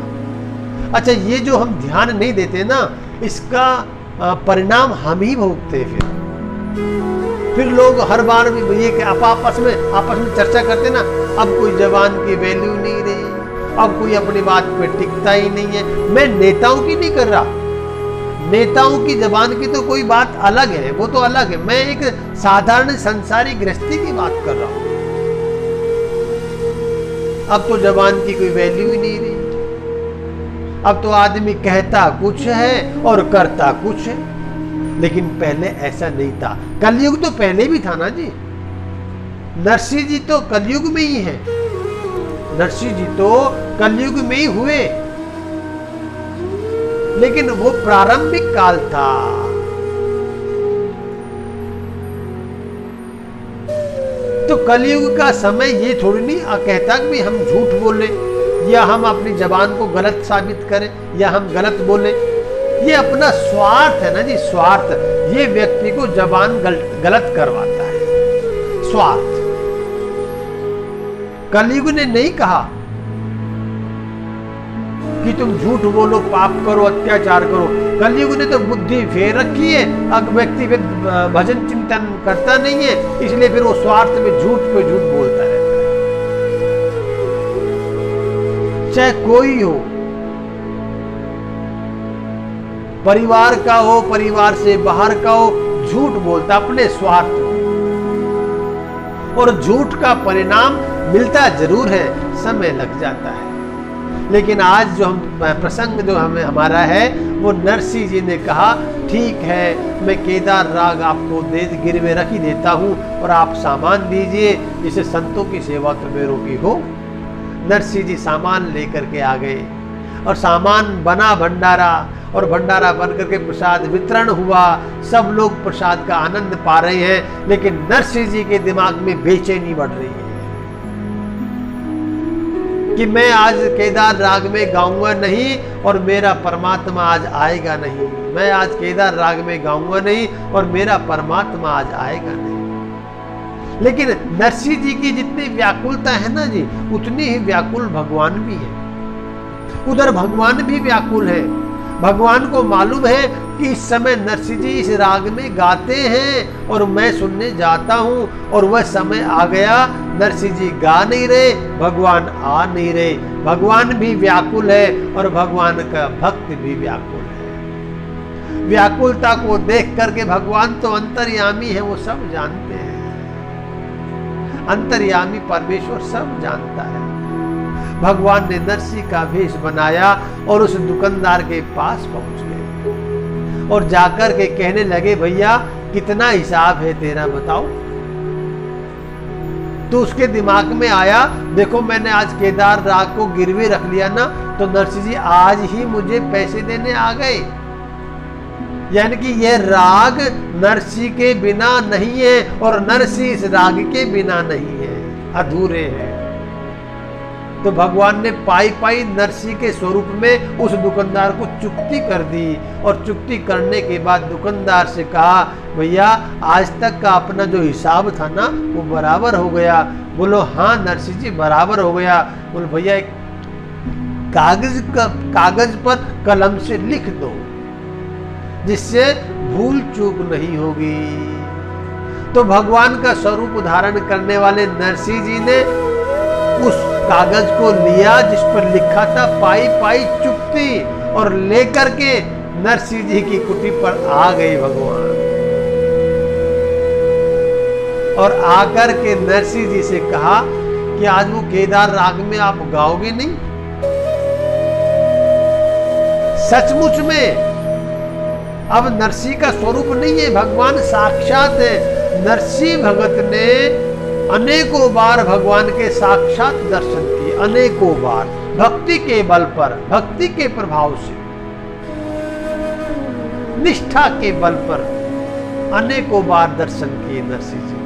अच्छा, ये जो हम ध्यान नहीं देते ना, इसका परिणाम हम ही भोगते फिर लोग हर बार भी ये कि आपस में चर्चा करते ना, अब कोई जबान की वैल्यू नहीं रही, अब कोई अपनी बात पे टिकता ही नहीं है। मैं नेताओं की नहीं कर रहा, नेताओं की जबान की तो कोई बात अलग है, वो तो अलग है। मैं एक साधारण संसारी गृहस्थी की बात कर रहा हूं। अब तो जबान की कोई वैल्यू ही नहीं रही। अब तो आदमी कहता कुछ है और करता कुछ है, लेकिन पहले ऐसा नहीं था। कलयुग तो पहले भी था ना जी। नरसिंह जी तो कलयुग में ही है, नरसिंह जी तो कलयुग में ही हुए, लेकिन वो प्रारंभिक काल था। तो कलयुग का समय ये थोड़ी नहीं कहता कि हम झूठ बोले या हम अपनी जबान को गलत साबित करें या हम गलत बोले। ये अपना स्वार्थ है ना जी, स्वार्थ। ये व्यक्ति को जबान गलत करवाता है, स्वार्थ। कलयुग ने नहीं कहा कि तुम झूठ बोलो, पाप करो, अत्याचार करो। कलयुग ने तो बुद्धि फेर रखी है। अब व्यक्ति भजन चिंतन करता नहीं है, इसलिए फिर वो स्वार्थ में झूठ पे झूठ बोलता रहता है। चाहे कोई हो, परिवार का हो, परिवार से बाहर का हो, झूठ बोलता अपने स्वार्थ में, और झूठ का परिणाम मिलता जरूर है, समय लग जाता है। लेकिन आज जो हम प्रसंग जो हमारा है, वो नरसिंह जी ने कहा ठीक है, मैं केदार राग आपको गिरवे रख ही देता हूँ, और आप सामान दीजिए, जिसे संतों की सेवा तो मेरों की हो। नरसिंह जी सामान लेकर के आ गए, और सामान बना भंडारा, और भंडारा बन करके प्रसाद वितरण हुआ। सब लोग प्रसाद का आनंद पा रहे हैं, लेकिन नरसिंह जी के दिमाग में बेचैनी बढ़ रही है कि मैं आज केदार राग में गाऊंगा नहीं, और मेरा परमात्मा आज आएगा नहीं। मैं आज केदार राग में गाऊंगा नहीं, और मेरा परमात्मा आज आएगा नहीं। लेकिन नरसिंह जी की जितनी व्याकुलता है ना जी, उतनी ही व्याकुल भगवान भी है। उधर भगवान भी व्याकुल है, भगवान को मालूम है कि इस समय नरसिंह जी इस राग में गाते हैं और मैं सुनने जाता हूं, और वह समय आ गया, नरसिंह जी गा नहीं रहे, भगवान आ नहीं रहे। भगवान भी व्याकुल है और भगवान का भक्त भी व्याकुल है। व्याकुलता को देख करके भगवान तो अंतर्यामी है, वो सब जानते हैं। अंतर्यामी परमेश्वर सब जानता है। भगवान ने नरसिंह का भेष बनाया और उस दुकानदार के पास पहुंच गए और जाकर के कहने लगे, भैया कितना हिसाब है तेरा बताओ। तो उसके दिमाग में आया, देखो मैंने आज केदार राग को गिरवे रख लिया ना, तो नरसिंह जी आज ही मुझे पैसे देने आ गए। यानी कि यह राग नरसिंह के बिना नहीं है और नरसिंह इस राग के बिना नहीं है, अधूरे हैं। तो भगवान ने पाई पाई नरसिंह के स्वरूप में उस दुकानदार को चुकती कर दी, और चुकती करने के बाद दुकानदार से कहा, भैया आज तक का अपना जो हिसाब था ना वो बराबर हो गया। बोलो हाँ नरसिंह जी बराबर हो गया। बोलो भैया एक कागज पर कलम से लिख दो जिससे भूल चूक नहीं होगी। तो भगवान का स्वरूप धारण करने वाले नरसिंह जी ने उस कागज को लिया जिस पर लिखा था पाई पाई चुकती, और लेकर के नरसिंह जी की कुटी पर आ गए भगवान। और आकर के नरसिंह जी से कहा कि आज वो केदार राग में आप गाओगे नहीं? सचमुच में अब नरसिंह का स्वरूप नहीं है, भगवान साक्षात है। नरसिंह भगत ने अनेकों बार भगवान के साक्षात दर्शन किए, अनेकों बार भक्ति के बल पर, भक्ति के प्रभाव से, निष्ठा के बल पर अनेकों बार दर्शन किए नरसिंह जी।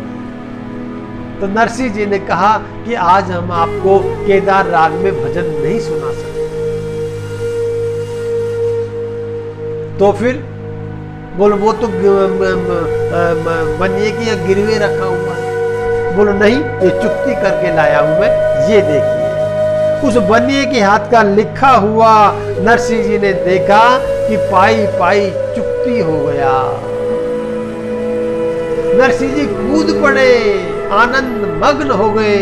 तो नरसिंह जी ने कहा कि आज हम आपको केदार राग में भजन नहीं सुना सकते। तो फिर बोलो वो तो बनिए की गिरवे रखा हुआ है। बोलो नहीं, ये चुकती करके लाया हूं मैं, ये देखिए। उस बनिए के हाथ का लिखा हुआ नरसिंह जी ने देखा कि पाई पाई चुकती हो गया। नरसिंह जी कूद पड़े, आनंद मग्न हो गए,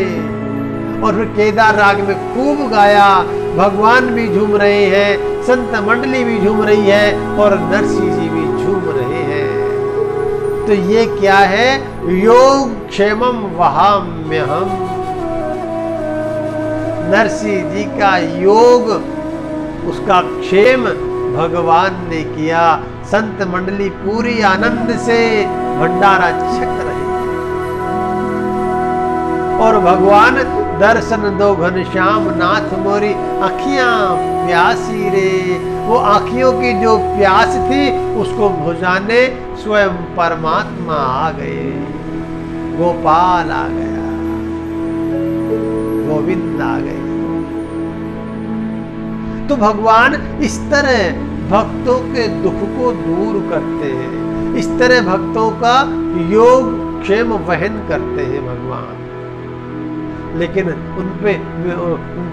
और फिर केदार राग में खूब गाया। भगवान भी झूम रहे हैं, संत मंडली भी झूम रही है, और नरसिंह जी भी झूम रहे हैं। तो ये क्या है? योग क्षेमम वहाम्यहम्। नरसिंह जी का योग, उसका क्षेम भगवान ने किया। संत मंडली पूरी आनंद से भंडारा छक रही है, और भगवान दर्शन दो घनश्याम नाथ मोरी आँखियां प्यासी रे। वो आँखियों की जो प्यास थी उसको बुझाने स्वयं परमात्मा आ गए, गोपाल आ गया, गोविंद आ गए। तो भगवान इस तरह भक्तों के दुख को दूर करते हैं, इस तरह भक्तों का योग क्षेम वहन करते हैं भगवान। लेकिन उन पे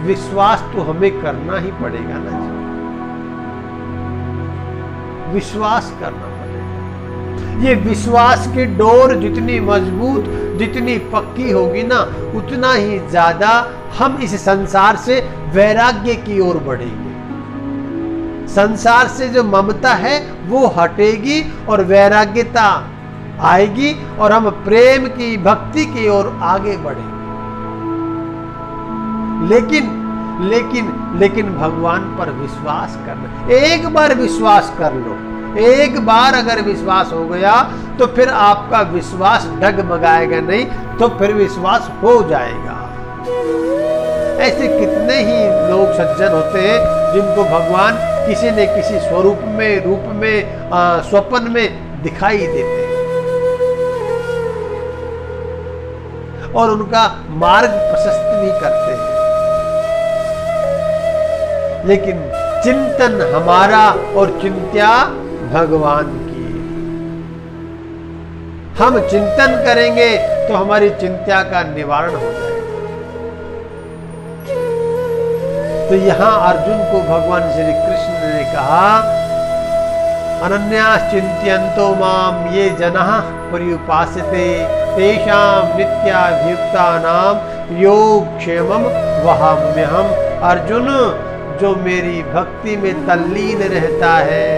विश्वास तो हमें करना ही पड़ेगा ना जी, विश्वास करना पड़ेगा। ये विश्वास की डोर जितनी मजबूत, जितनी पक्की होगी ना, उतना ही ज्यादा हम इस संसार से वैराग्य की ओर बढ़ेंगे। संसार से जो ममता है वो हटेगी और वैराग्यता आएगी, और हम प्रेम की, भक्ति की ओर आगे बढ़ेंगे। लेकिन भगवान पर विश्वास करना। एक बार विश्वास कर लो, एक बार अगर विश्वास हो गया तो फिर आपका विश्वास डगमगाएगा नहीं, तो फिर विश्वास हो जाएगा। ऐसे कितने ही लोग सज्जन होते हैं जिनको भगवान किसी न किसी स्वरूप में, रूप में, स्वप्न में दिखाई देते हैं और उनका मार्ग प्रशस्त भी करते हैं। लेकिन चिंतन हमारा और चिंत्या भगवान की। हम चिंतन करेंगे तो हमारी चिंत्या का निवारण हो जाएगा। तो यहां अर्जुन को भगवान श्री कृष्ण ने कहा अनन्याश्चिन्तयन्तो मां ये जनाः पर्युपासते तेषां नित्याभियुक्तानां योगक्षेमं वहाम्यहम्। अर्जुन, जो मेरी भक्ति में तल्लीन रहता है,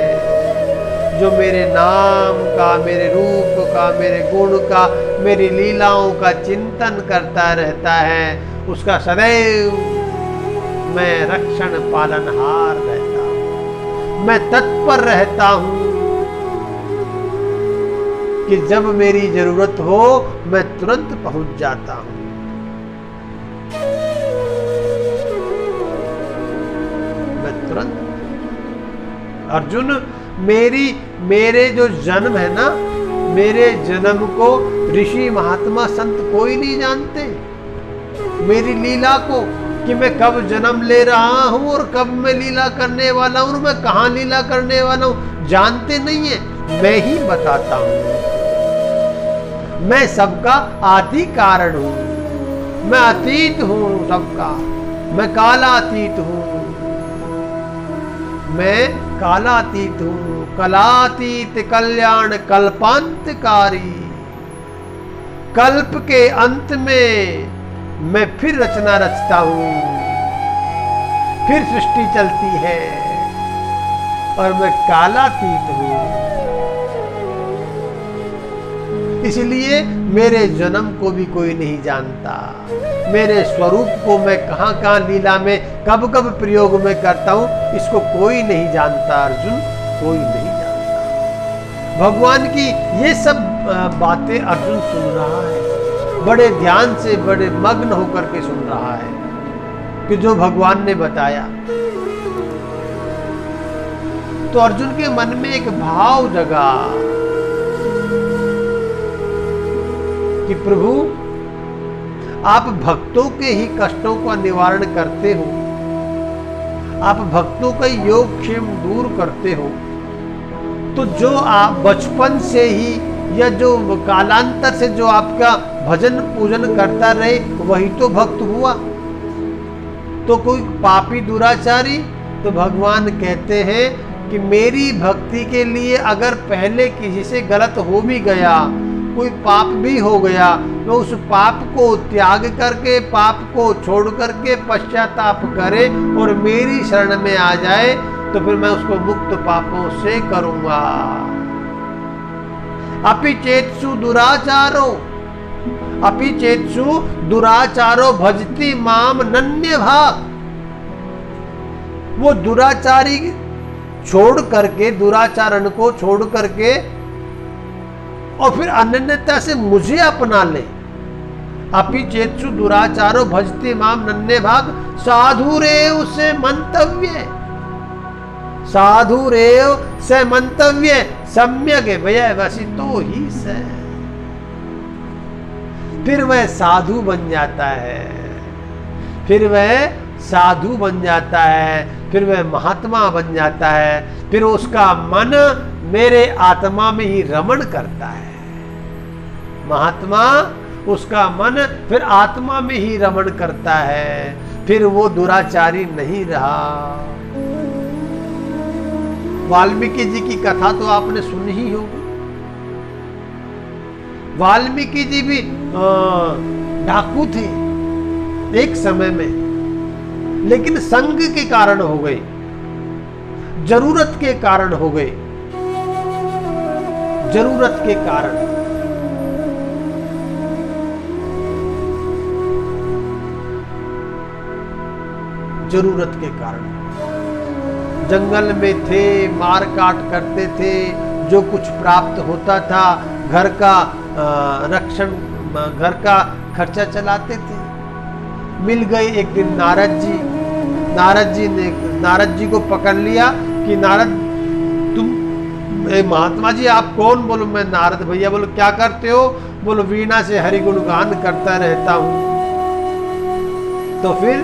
जो मेरे नाम का, मेरे रूप का, मेरे गुण का, मेरी लीलाओं का चिंतन करता रहता है, उसका सदैव मैं रक्षण पालनहार रहता हूं, मैं तत्पर रहता हूं कि जब मेरी जरूरत हो मैं तुरंत पहुंच जाता हूं। मैं तुरंत। अर्जुन, मेरे जो जन्म है ना, मेरे जन्म को ऋषि महात्मा संत कोई नहीं जानते। मेरी लीला को कि मैं कब जन्म ले रहा हूं और कब मैं लीला करने वाला हूं, मैं कहां लीला करने वाला हूं, जानते नहीं है। मैं ही बताता हूं। मैं सबका आदि कारण हूं, मैं अतीत हूं सबका, मैं कालातीत हूं, मैं कालातीत हूं, कलातीत कल्याण कल्पांतकारी। कल्प के अंत में मैं फिर रचना रचता हूं, फिर सृष्टि चलती है और मैं कालातीत हूं। इसलिए मेरे जन्म को भी कोई नहीं जानता, मेरे स्वरूप को मैं कहां कहां लीला में कब कब प्रयोग में करता हूं, इसको कोई नहीं जानता। अर्जुन, कोई नहीं जानता। भगवान की ये सब बातें अर्जुन सुन रहा है, बड़े ध्यान से, बड़े मग्न होकर के सुन रहा है कि जो भगवान ने बताया। तो अर्जुन के मन में एक भाव जगा कि प्रभु, आप भक्तों के ही कष्टों का निवारण करते हो, आप भक्तों का योगक्षेम दूर करते हो। तो जो आप बचपन से ही या जो कालांतर से जो आपका भजन पूजन करता रहे, वही तो भक्त हुआ। तो कोई पापी दुराचारी, तो भगवान कहते हैं कि मेरी भक्ति के लिए अगर पहले किसी से गलत हो भी गया, कोई पाप भी हो गया, तो उस पाप को त्याग करके, पाप को छोड़ करके पश्चाताप करे और मेरी शरण में आ जाए, तो फिर मैं उसको मुक्त पापों से करूंगा। अपि चेत्सु दुराचारो, अपि चेत्सु दुराचारो भजति माम नन्य भाग। वो दुराचारी छोड़ करके, दुराचरण को छोड़ करके और फिर अनन्यता से मुझे अपना ले। अपि चेत्सु दुराचारो भजति माम नन्य भाग साधु रेव से मंतव्य, साधु रेव से मंतव्य सम्यक व्यवसितो ही से। फिर वह साधु बन जाता है, फिर वह साधु बन जाता है, फिर वह महात्मा बन जाता है, फिर उसका मन मेरे आत्मा में ही रमण करता है। महात्मा, उसका मन फिर आत्मा में ही रमण करता है, फिर वो दुराचारी नहीं रहा। वाल्मीकि जी की कथा तो आपने सुनी ही होगी। वाल्मीकि जी भी डाकू थे एक समय में, लेकिन संग के कारण हो गए, जरूरत के कारण हो गए, जरूरत के कारण। जरूरत के कारण जंगल में थे, मार काट करते थे, जो कुछ प्राप्त होता था घर का रक्षण, घर का खर्चा चलाते थे। मिल गए एक दिन नारद जी। नारद जी को पकड़ लिया कि नारद, तुम महात्मा जी आप कौन? बोलो मैं नारद भैया। बोलो क्या करते हो? बोलो वीणा से हरि गुणगान करता रहता हूं। तो फिर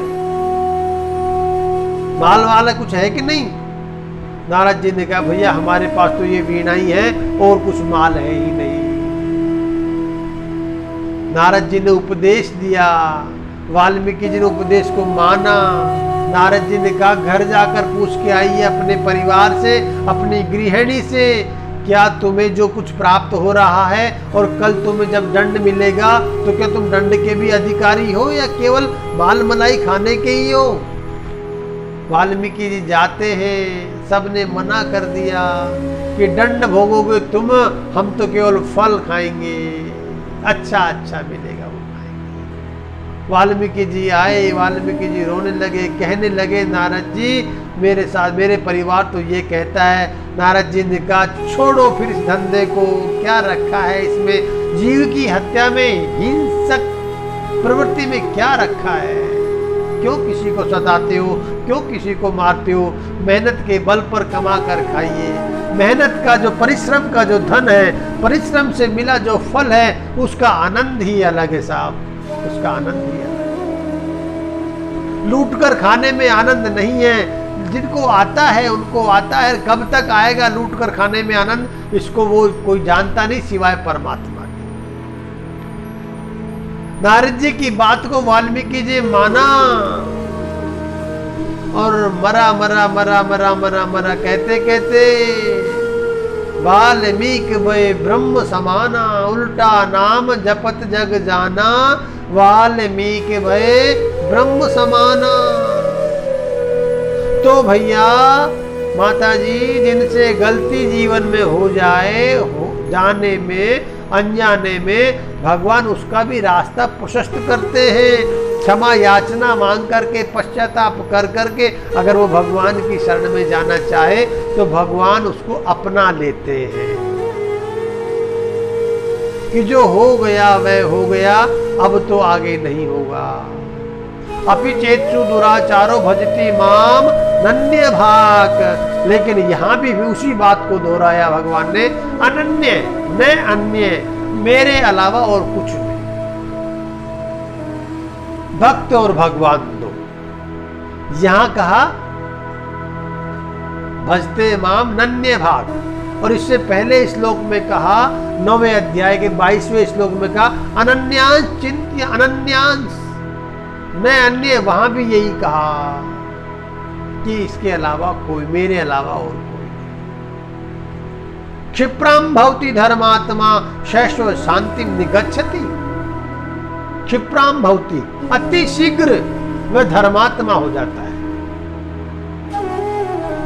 माल वाला कुछ है कि नहीं? नारद जी ने कहा भैया हमारे पास तो ये वीणा ही है और कुछ माल है ही नहीं। नारद जी ने उपदेश दिया, वाल्मीकि जी ने उपदेश को माना। नारद जी ने कहा घर जाकर पूछ के आइए अपने परिवार से, अपनी गृहिणी से, क्या तुम्हें जो कुछ प्राप्त हो रहा है और कल तुम्हें जब दंड मिलेगा तो क्या तुम दंड के भी अधिकारी हो या केवल माल मलाई खाने के ही हो। वाल्मीकि जी जाते हैं, सबने मना कर दिया कि दंड भोगोगे तुम, हम तो केवल फल खाएंगे, अच्छा अच्छा मिलेगा वो खाएंगे। वाल्मीकि जी आए, वाल्मीकि जी रोने लगे, कहने लगे नारद जी मेरे साथ मेरे परिवार तो ये कहता है। नारद जी ने कहा छोड़ो फिर इस धंधे को, क्या रखा है इसमें, जीव की हत्या में, हिंसक प्रवृत्ति में क्या रखा है, क्यों किसी को सताते हो, क्यों किसी को मारते हो। मेहनत के बल पर कमा कर खाइए। मेहनत का जो परिश्रम का जो धन है, परिश्रम से मिला जो फल है, उसका आनंद ही अलग है साहब, उसका आनंद ही अलग है। लूट कर खाने में आनंद नहीं है। जिनको आता है उनको आता है, कब तक आएगा लूट कर खाने में आनंद, इसको वो कोई जानता नहीं सिवाय परमात्मा के। नारद जी की बात को वाल्मीकि जी माना और मरा मरा मरा मरा मरा मरा कहते कहते वाल्मीकि भय ब्रह्म समाना, उल्टा नाम जपत जग जाना, वाल्मीकि भय ब्रह्म समाना। तो भैया माता जी जिनसे गलती जीवन में हो जाए, हो जाने में अनजाने में, भगवान उसका भी रास्ता प्रशस्त करते हैं। क्षमा याचना मांग करके, पश्चाताप कर करके अगर वो भगवान की शरण में जाना चाहे तो भगवान उसको अपना लेते हैं कि जो हो गया वह हो गया, अब तो आगे नहीं होगा। अपि चेत्सु दुराचारो भजति माम नन्य भाक। लेकिन यहां भी उसी बात को दोहराया भगवान ने, अनन्य न अन्य, मेरे अलावा और कुछ नहीं। भक्त और भगवान दो। यहां कहा भजते माम नन्य भाग, और इससे पहले श्लोक में कहा 9वें अध्याय के 22वें श्लोक में कहा अनन्यांश चिंत्य अनन्यांश न अन्य। वहां भी यही कहा कि इसके अलावा कोई, मेरे अलावा और कोई नहीं। क्षिप्रम भवति धर्मात्मा शैश्व शांति निगच्छति। क्षिप्रम भवति, अति शीघ्र वह धर्मात्मा हो जाता है।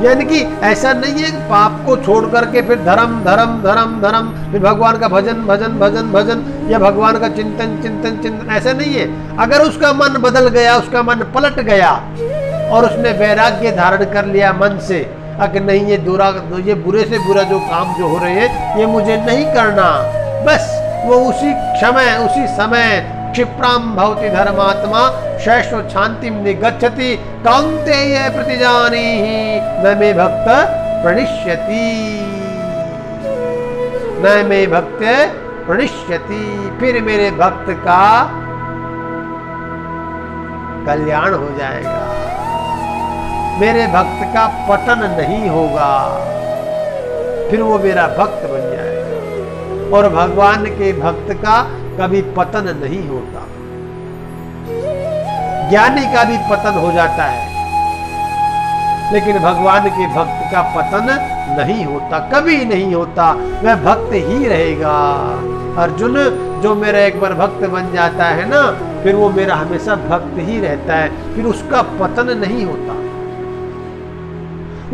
यानी कि ऐसा नहीं है पाप को छोड़ करके फिर धर्म धर्म धर्म धर्म, फिर भगवान का भजन भजन भजन भजन, या भगवान का चिंतन चिंतन चिंतन, ऐसा नहीं है। अगर उसका मन बदल गया, उसका मन पलट गया और उसने वैराग्य धारण कर लिया मन से, अगर नहीं ये बुरे से बुरा जो काम जो हो रहे हैं ये मुझे नहीं करना, बस वो उसी समय क्षिप्राम भवति धर्मात्मा शैश्व शांतिम निगच्छति कौन्तेय प्रतिजानीहि न मे भक्त प्रणिष्यति, न मे भक्त प्रणिष्यति। फिर मेरे भक्त का कल्याण हो जाएगा, मेरे भक्त का पतन नहीं होगा, फिर वो मेरा भक्त बन जाएगा। और भगवान के भक्त का कभी पतन नहीं होता। ज्ञानी का भी पतन हो जाता है, लेकिन भगवान के भक्त का पतन नहीं होता, कभी नहीं होता, वह भक्त ही रहेगा। अर्जुन, जो मेरा एक बार भक्त बन जाता है ना, फिर वो मेरा हमेशा भक्त ही रहता है, फिर उसका पतन नहीं होता।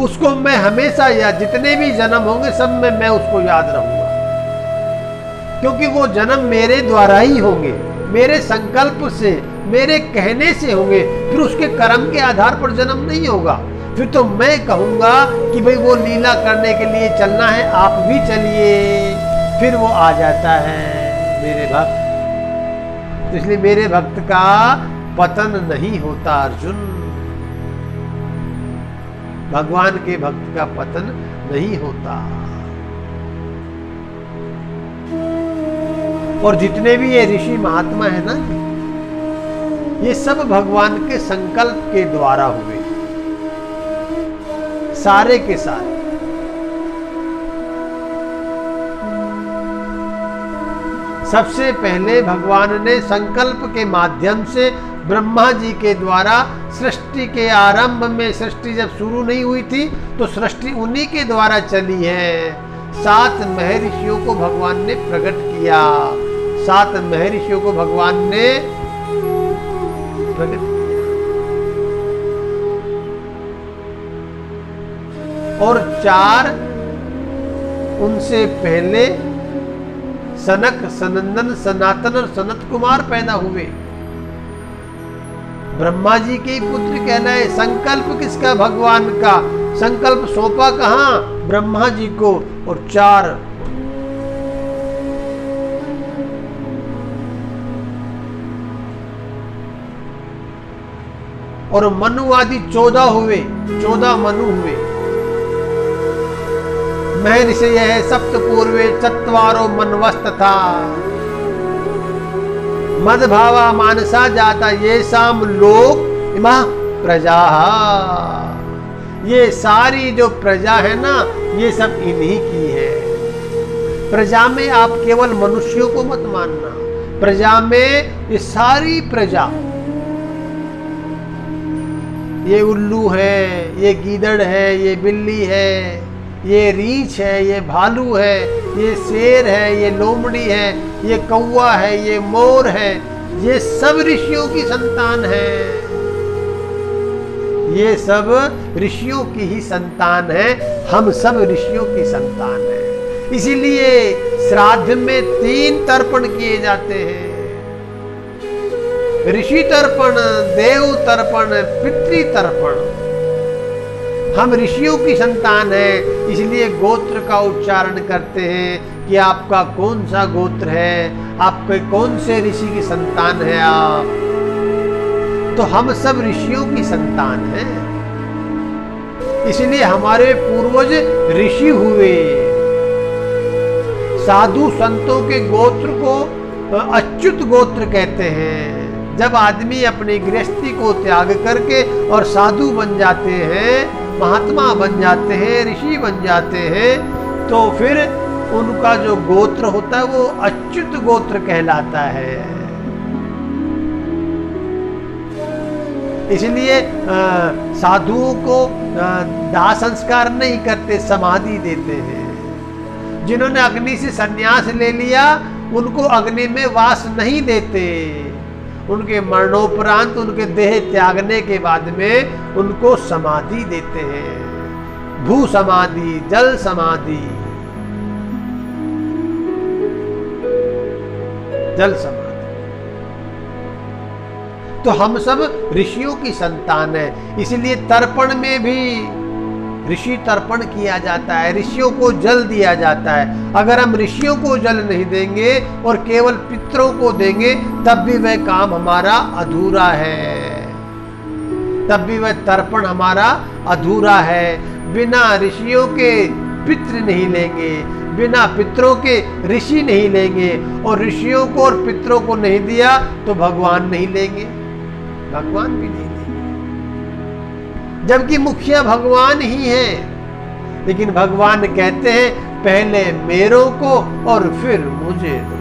उसको मैं हमेशा, या जितने भी जन्म होंगे सब में मैं उसको याद रहूंगा, क्योंकि वो जन्म मेरे द्वारा ही होंगे, मेरे संकल्प से, मेरे कहने से होंगे, फिर उसके कर्म के आधार पर जन्म नहीं होगा। फिर तो मैं कहूंगा कि भाई वो लीला करने के लिए चलना है, आप भी चलिए, फिर वो आ जाता है मेरे भक्त। तो इसलिए मेरे भक्त का पतन नहीं होता अर्जुन, भगवान के भक्त का पतन नहीं होता। और जितने भी ये ऋषि महात्मा है ना, ये सब भगवान के संकल्प के द्वारा हुए, सारे के सारे। सबसे पहले भगवान ने संकल्प के माध्यम से ब्रह्मा जी के द्वारा सृष्टि के आरंभ में, सृष्टि जब शुरू नहीं हुई थी तो सृष्टि उन्हीं के द्वारा चली है। 7 महर्षियों को भगवान ने प्रकट किया, 7 महर्षियों को भगवान ने प्रकट किया। और 4 उनसे पहले सनक, सनंदन, सनातन और सनत कुमार पैदा हुए। ब्रह्मा जी के पुत्र कहलाए। संकल्प किसका? भगवान का। संकल्प सौंपा कहां? ब्रह्मा जी को। और 4 और मनु आदि 14 हुए, 14 मनु हुए। महर्षि यह सप्त पूर्वे चत्वारो मनवस्तथा मदभावा मानसा जाता ये शाम लोक इमा प्रजा। ये सारी जो प्रजा है ना, ये सब इन्हीं की है। प्रजा में आप केवल मनुष्यों को मत मानना, प्रजा में ये सारी प्रजा, ये उल्लू है, ये गीदड़ है, ये बिल्ली है, ये रीछ है, ये भालू है, ये शेर है, ये लोमड़ी है, ये कौवा है, ये मोर है, ये सब ऋषियों की संतान है। ये सब ऋषियों की ही संतान है। हम सब ऋषियों की संतान है। इसीलिए श्राद्ध में 3 तर्पण किए जाते हैं। ऋषि तर्पण, देव तर्पण, पितृ तर्पण। हम ऋषियों की संतान है, इसलिए गोत्र का उच्चारण करते हैं कि आपका कौन सा गोत्र है, आपके कौन से ऋषि की संतान है आप। तो हम सब ऋषियों की संतान हैं, इसलिए हमारे पूर्वज ऋषि हुए। साधु संतों के गोत्र को अच्युत गोत्र कहते हैं। जब आदमी अपनी गृहस्थी को त्याग करके और साधु बन जाते हैं, महात्मा बन जाते हैं, ऋषि बन जाते हैं, तो फिर उनका जो गोत्र होता है वो अच्युत गोत्र कहलाता है। इसलिए साधुओं को दाह संस्कार नहीं करते, समाधि देते हैं। जिन्होंने अग्नि से संन्यास ले लिया उनको अग्नि में वास नहीं देते। उनके मरणोपरांत, उनके देह त्यागने के बाद में उनको समाधि देते हैं। भू समाधि, जल समाधि, जल समाधि। तो हम सब ऋषियों की संतान है, इसलिए तर्पण में भी ऋषि तर्पण किया जाता है, ऋषियों को जल दिया जाता है। अगर हम ऋषियों को जल नहीं देंगे और केवल पितरों को देंगे तब भी वह काम हमारा अधूरा है, तब भी वह तर्पण हमारा अधूरा है। बिना ऋषियों के पितृ नहीं लेंगे, बिना पितरों के ऋषि नहीं लेंगे, और ऋषियों को और पितरों को नहीं दिया तो भगवान नहीं लेंगे, भगवान भी नहीं लेंगे। जबकि मुखिया भगवान ही है, लेकिन भगवान कहते हैं पहले मेरों को और फिर मुझे दो।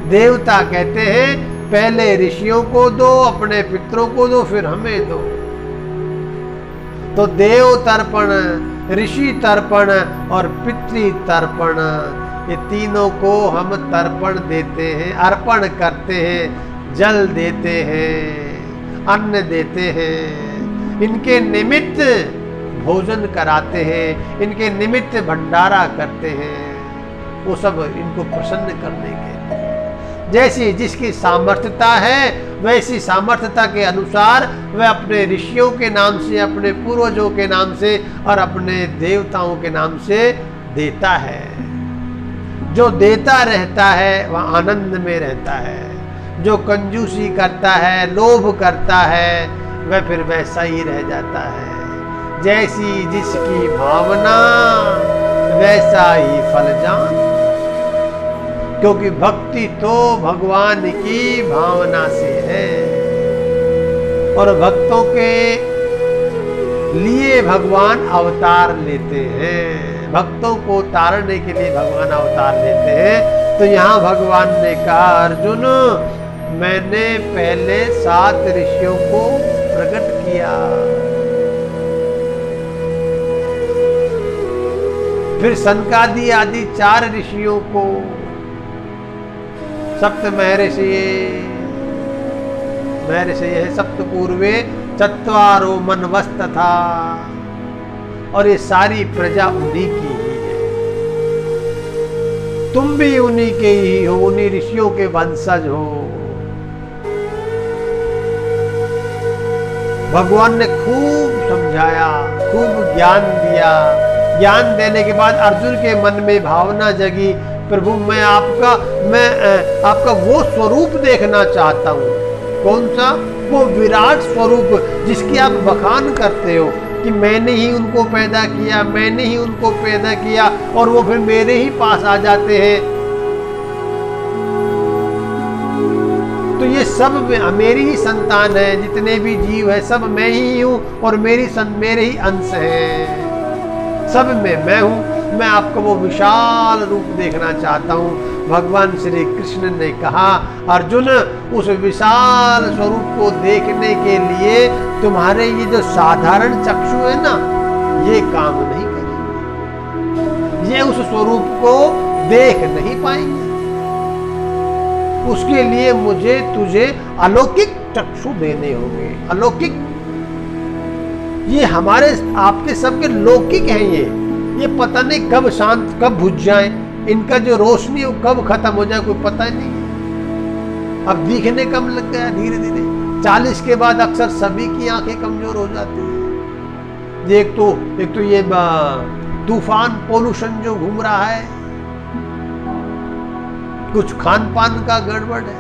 देवता कहते हैं पहले ऋषियों को दो, अपने पितरों को दो, फिर हमें दो। तो देव तर्पण, ऋषि तर्पण और पितृ तर्पण, ये तीनों को हम तर्पण देते हैं, अर्पण करते हैं, जल देते हैं, अन्न देते हैं, इनके निमित्त भोजन कराते हैं, इनके निमित्त भंडारा करते हैं। वो सब इनको प्रसन्न करने के लिए। जैसी जिसकी सामर्थ्यता है वैसी सामर्थ्यता के अनुसार वह अपने ऋषियों के नाम से, अपने पूर्वजों के नाम से और अपने देवताओं के नाम से देता है। जो देता रहता है वह आनंद में रहता है। जो कंजूसी करता है, लोभ करता है, वह फिर वैसा ही रह जाता है। जैसी जिसकी भावना वैसा ही फल जान, क्योंकि भक्ति तो भगवान की भावना से है और भक्तों के लिए भगवान अवतार लेते हैं। भक्तों को तारने के लिए भगवान अवतार लेते हैं। तो यहां भगवान ने कहा, अर्जुन मैंने पहले 7 ऋषियों को प्रकट किया, फिर सनकादि आदि 4 ऋषियों को, सप्त महर्षि है, सप्त पूर्वे चत्वारो मनवस्तथा, और ये सारी प्रजा उन्हीं की ही है। तुम भी उन्हीं के ही हो, उन्हीं ऋषियों के वंशज हो। भगवान ने खूब समझाया, खूब ज्ञान दिया। ज्ञान देने के बाद अर्जुन के मन में भावना जगी, प्रभु मैं आपका वो स्वरूप देखना चाहता हूँ। कौन सा? वो विराट स्वरूप जिसकी आप बखान करते हो कि मैंने ही उनको पैदा किया, मैंने ही उनको पैदा किया, और वो फिर मेरे ही पास आ जाते हैं। तो ये सब मेरी ही संतान है, जितने भी जीव है सब मैं ही हूँ, और मेरे ही अंश है, सब में मैं हूँ। मैं आपको वो विशाल रूप देखना चाहता हूँ। भगवान श्री कृष्ण ने कहा, अर्जुन उस विशाल स्वरूप को देखने के लिए तुम्हारे ये जो साधारण चक्षु है ना, ये काम नहीं करेंगे, ये उस स्वरूप को देख नहीं पाएंगे। उसके लिए मुझे तुझे अलौकिक चक्षु देने होंगे। अलौकिक, ये हमारे आपके सबके लौकिक हैं। ये पता नहीं कब शांत, कब बुझ जाए, इनका जो रोशनी है कब खत्म हो जाए, कोई पता ही नहीं है। अब दिखने कम लग गया धीरे धीरे। 40 के बाद अक्सर सभी की आंखें कमजोर हो जाती है। एक तो ये तूफान पोल्यूशन जो घूम रहा है, कुछ खान पान का गड़बड़ है,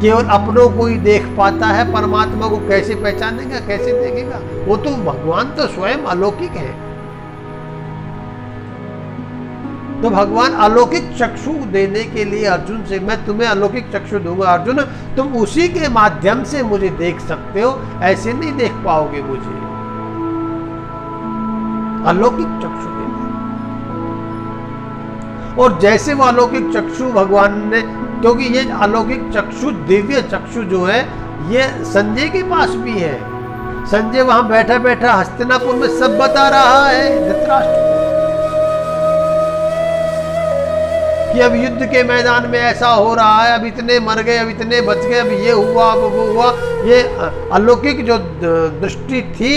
केवल अपनों को ही देख पाता है, परमात्मा को कैसे पहचानेगा, कैसे देखेगा? वो तो भगवान तो स्वयं अलौकिक है। तो भगवान अलौकिक चक्षु देने के लिए अर्जुन से, मैं तुम्हें अलौकिक चक्षु दूंगा अर्जुन, तुम उसी के माध्यम से मुझे देख सकते हो, ऐसे नहीं देख पाओगे मुझे। अलौकिक चक्षु देना। और जैसे वो अलौकिक चक्षु भगवान ने, क्योंकि ये अलौकिक चक्षु, दिव्य चक्षु जो है, ये संजय के पास भी है। संजय वहां बैठा बैठा हस्तिनापुर में सब बता रहा है धृतराष्ट्र कि अब युद्ध के मैदान में ऐसा हो रहा है, अब इतने मर गए, अब इतने बच गए, अब ये हुआ, अब वो हुआ। ये अलौकिक जो दृष्टि थी,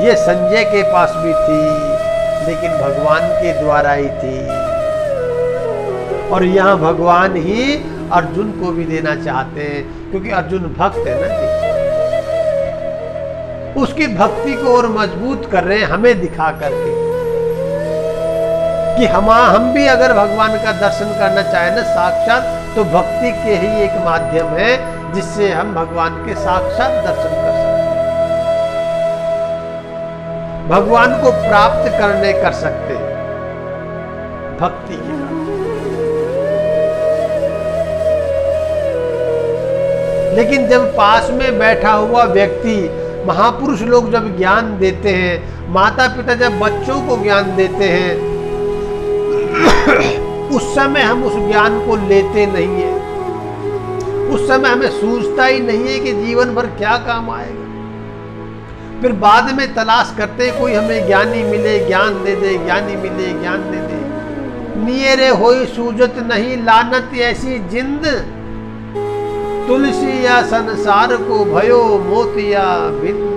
ये संजय के पास भी थी, लेकिन भगवान के द्वारा ही थी। और यहाँ भगवान ही अर्जुन को भी देना चाहते हैं, क्योंकि अर्जुन भक्त है ना जी। उसकी भक्ति को और मजबूत कर रहे हैं हमें दिखा करके कि हम भी अगर भगवान का दर्शन करना चाहें ना साक्षात, तो भक्ति के ही एक माध्यम है जिससे हम भगवान के साक्षात दर्शन कर सकते हैं, भगवान को प्राप्त कर सकते हैं भक्ति के द्वारा। लेकिन जब पास में बैठा हुआ व्यक्ति, महापुरुष लोग जब ज्ञान देते हैं, माता पिता जब बच्चों को ज्ञान देते हैं, उस समय हम उस ज्ञान को लेते नहीं है। उस समय हमें सूझता ही नहीं है कि जीवन भर क्या काम आएगा। फिर बाद में तलाश करते हैं कोई हमें ज्ञानी मिले, ज्ञान दे दे, ज्ञानी मिले, ज्ञान दे दे। नियरे होई सूझत नहीं लानत ऐसी जिंद, तुलसी या संसार को भयो मोतिया बिंद।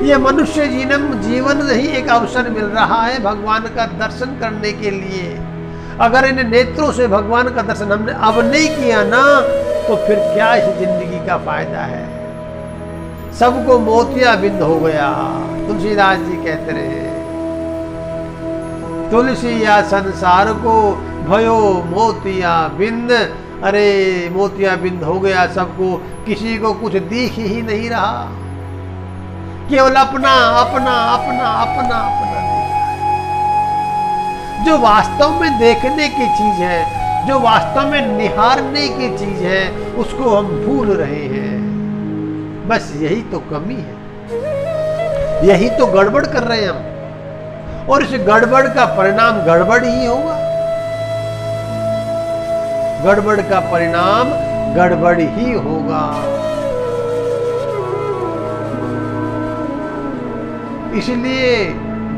ये मनुष्य जीवन नहीं एक अवसर मिल रहा है भगवान का दर्शन करने के लिए। अगर इन नेत्रों से भगवान का दर्शन हमने अब नहीं किया ना, तो फिर क्या इस जिंदगी का फायदा है? सबको मोतिया बिंद हो गया। तुलसीदास जी कहते रहे, तुलसी या संसार को भयो मोतिया बिंद। अरे मोतिया बिंद हो गया सबको, किसी को कुछ दिख ही नहीं रहा, केवल अपना अपना अपना अपना अपना दिख। जो वास्तव में देखने की चीज है, जो वास्तव में निहारने की चीज है, उसको हम भूल रहे हैं। बस यही तो कमी है, यही तो गड़बड़ कर रहे हैं हम। और इस गड़बड़ का परिणाम गड़बड़ ही होगा। गड़बड़ का परिणाम गड़बड़ ही होगा। इसलिए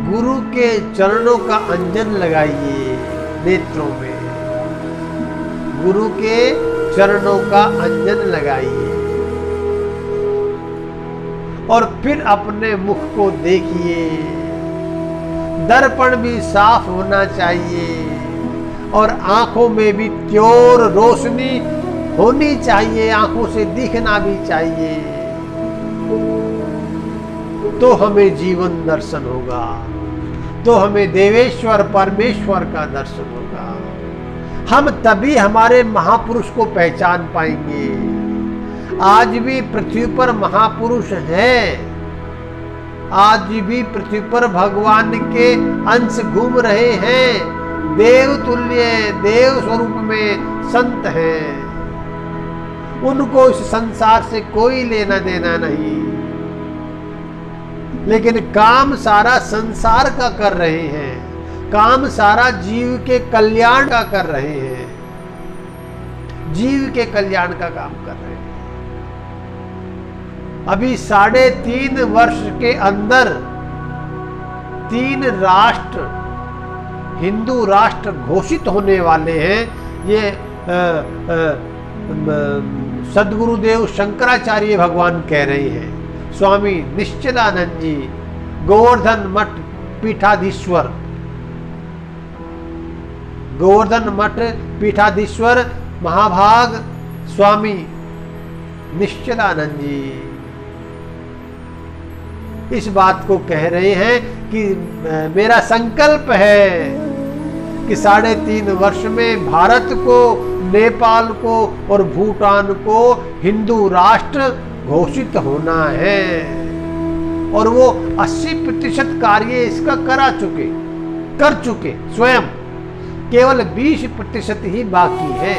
गुरु के चरणों का अंजन लगाइए नेत्रों में, गुरु के चरणों का अंजन लगाइए और फिर अपने मुख को देखिए। दर्पण भी साफ होना चाहिए और आंखों में भी त्योर रोशनी होनी चाहिए, आंखों से दिखना भी चाहिए, तो हमें जीवन दर्शन होगा, तो हमें देवेश्वर परमेश्वर का दर्शन होगा। हम तभी हमारे महापुरुष को पहचान पाएंगे। आज भी पृथ्वी पर महापुरुष हैं, आज भी पृथ्वी पर भगवान के अंश घूम रहे हैं, देव तुल्य देव स्वरूप में संत हैं। उनको इस संसार से कोई लेना देना नहीं, लेकिन काम सारा संसार का कर रहे हैं, काम सारा जीव के कल्याण का कर रहे हैं, जीव के कल्याण का काम कर रहे हैं। अभी 3.5 वर्ष के अंदर 3 राष्ट्र हिंदू राष्ट्र घोषित होने वाले हैं। ये सद्गुरुदेव शंकराचार्य भगवान कह रहे हैं, स्वामी निश्चलानंद जी, गोवर्धन मठ पीठाधीश्वर, गोवर्धन मठ पीठाधीश्वर महाभाग स्वामी निश्चलानंद जी इस बात को कह रहे हैं कि मेरा संकल्प है कि 3.5 वर्ष में भारत को, नेपाल को और भूटान को हिंदू राष्ट्र घोषित होना है। और वो 80% कार्य इसका कर चुके स्वयं, केवल 20% ही बाकी है।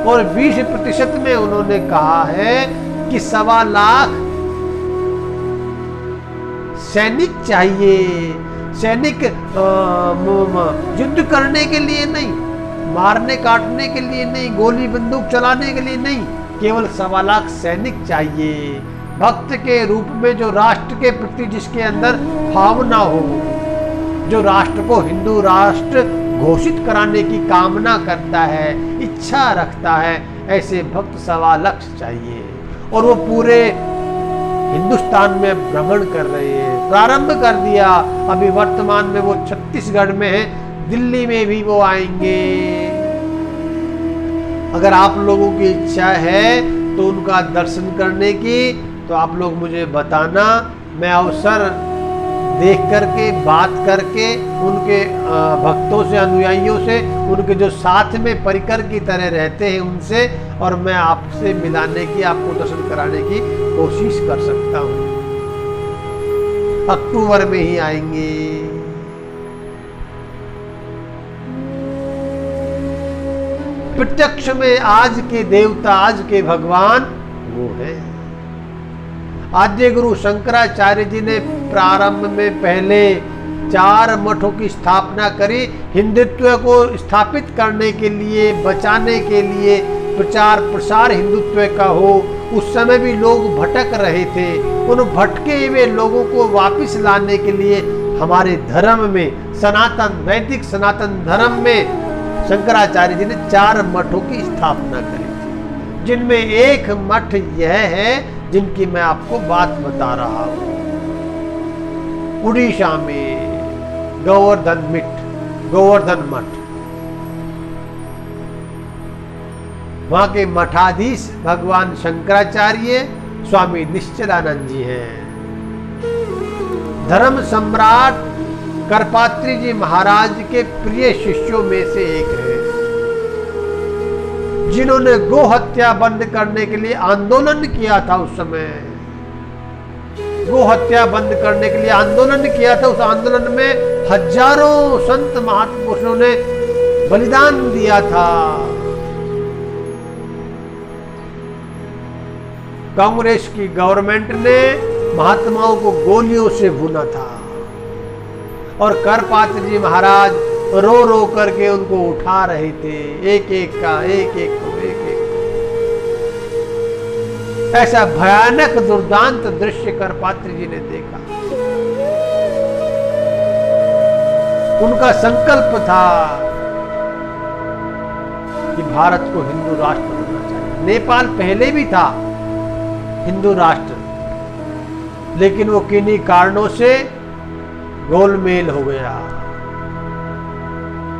और 20% में उन्होंने कहा है कि 1.25 लाख सैनिक चाहिए। सैनिक युद्ध करने के लिए नहीं, मारने काटने के लिए नहीं, गोली बंदूक चलाने के लिए नहीं, केवल 1.25 लाख सैनिक चाहिए। भक्त के रूप में जो राष्ट्र के प्रति जिसके अंदर भावना हो, जो राष्ट्र को हिंदू राष्ट्र घोषित कराने की कामना करता है, इच्छा रखता है, ऐसे भक्त 1.25 लाख चाहिए। और वो पूरे हिंदुस्तान में भ्रमण कर रहे हैं, प्रारंभ कर दिया। अभी वर्तमान में वो छत्तीसगढ़ में है, दिल्ली में भी वो आएंगे। अगर आप लोगों की इच्छा है तो उनका दर्शन करने की, तो आप लोग मुझे बताना, मैं अवसर देख करके, बात करके उनके भक्तों से, अनुयायियों से, उनके जो साथ में परिकर की तरह रहते हैं उनसे, और मैं आपसे मिलाने की, आपको दर्शन कराने की कोशिश कर सकता हूँ। अक्टूबर में ही आएंगे। प्रत्यक्ष में आज के देवता, आज के भगवान वो है। आद्य गुरु शंकराचार्य जी ने प्रारंभ में पहले 4 मठों की स्थापना करी, हिंदुत्व को स्थापित करने के लिए, बचाने के लिए, प्रचार प्रसार हिंदुत्व का हो। उस समय भी लोग भटक रहे थे, उन भटके हुए लोगों को वापस लाने के लिए हमारे धर्म में, सनातन वैदिक सनातन धर्म में शंकराचार्य जी ने 4 मठों की स्थापना करी थी, जिनमें एक मठ यह है जिनकी मैं आपको बात बता रहा हूं। उड़ीसा में गोवर्धन मठ, वहां के मठाधीश भगवान शंकराचार्य स्वामी निश्चलानंद जी हैं। धर्म सम्राट करपात्री जी महाराज के प्रिय शिष्यों में से एक है, जिन्होंने गो हत्या बंद करने के लिए आंदोलन किया था। उस समय गो हत्या बंद करने के लिए आंदोलन किया था। उस आंदोलन में हजारों संत महापुरुषों ने बलिदान दिया था। कांग्रेस की गवर्नमेंट ने महात्माओं को गोलियों से भूना था। और करपात्र जी महाराज रो रो करके उनको उठा रहे थे, एक एक का, एक एक को, एक एक को। ऐसा भयानक दुर्दांत दृश्य करपात्र जी ने देखा। उनका संकल्प था कि भारत को हिंदू राष्ट्र बनना चाहिए। नेपाल पहले भी था हिंदू राष्ट्र, लेकिन वो किन्हीं कारणों से गोलमेल हो गया।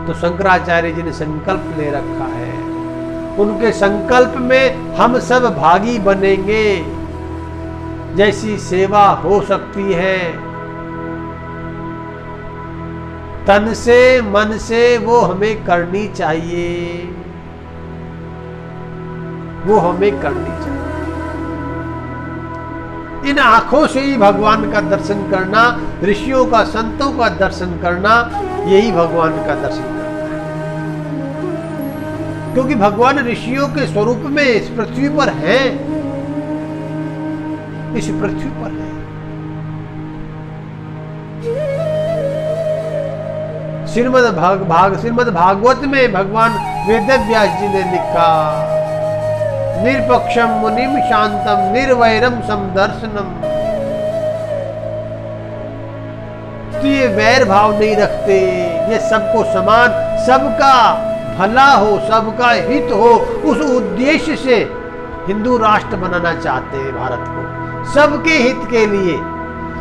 तो शंकराचार्य जी ने संकल्प ले रखा है, उनके संकल्प में हम सब भागी बनेंगे। जैसी सेवा हो सकती है तन से मन से वो हमें करनी चाहिए, वो हमें करनी चाहिए। इन आंखों से ही भगवान का दर्शन करना, ऋषियों का, संतों का दर्शन करना, यही भगवान का दर्शन करना है। क्योंकि भगवान ऋषियों के स्वरूप में इस पृथ्वी पर है, इस पृथ्वी पर है। श्रीमद् भागवत में भगवान वेदव्यास जी ने लिखा, निरपक्षम मुनिम शांतम निर्वैरम समदर्शनम। तो ये वैर भाव नहीं रखते, ये सबको समान, सबका भला हो, सबका हित हो, उस उद्देश्य से हिंदू राष्ट्र बनाना चाहते हैं भारत को। सबके हित के लिए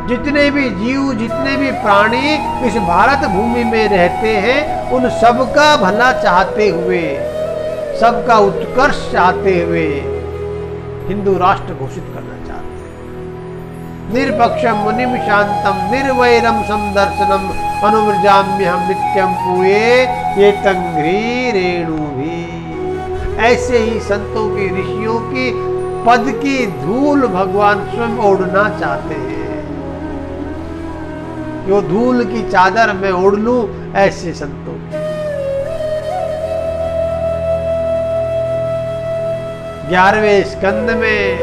जितने भी जीव, जितने भी प्राणी इस भारत भूमि में रहते हैं, उन सबका भला चाहते हुए, सबका उत्कर्ष चाहते हुए हिंदू राष्ट्र घोषित करना चाहते हैं। निरपक्षम मुनिम शांतम निर्वैरम समदर्शनम अनुव्रजाम्यहम नित्यम पूये ये तंघ्री रेणु भी। ऐसे ही संतों की, ऋषियों की पद की धूल भगवान स्वयं ओढ़ना चाहते हैं। जो धूल की चादर मैं ओढ़ लूं, ऐसे संतों की। 11वें स्कंद में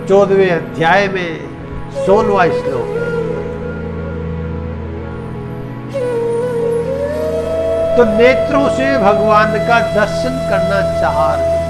14वें अध्याय में 16वां श्लोक है। तो नेत्रों से भगवान का दर्शन करना चाह रहे,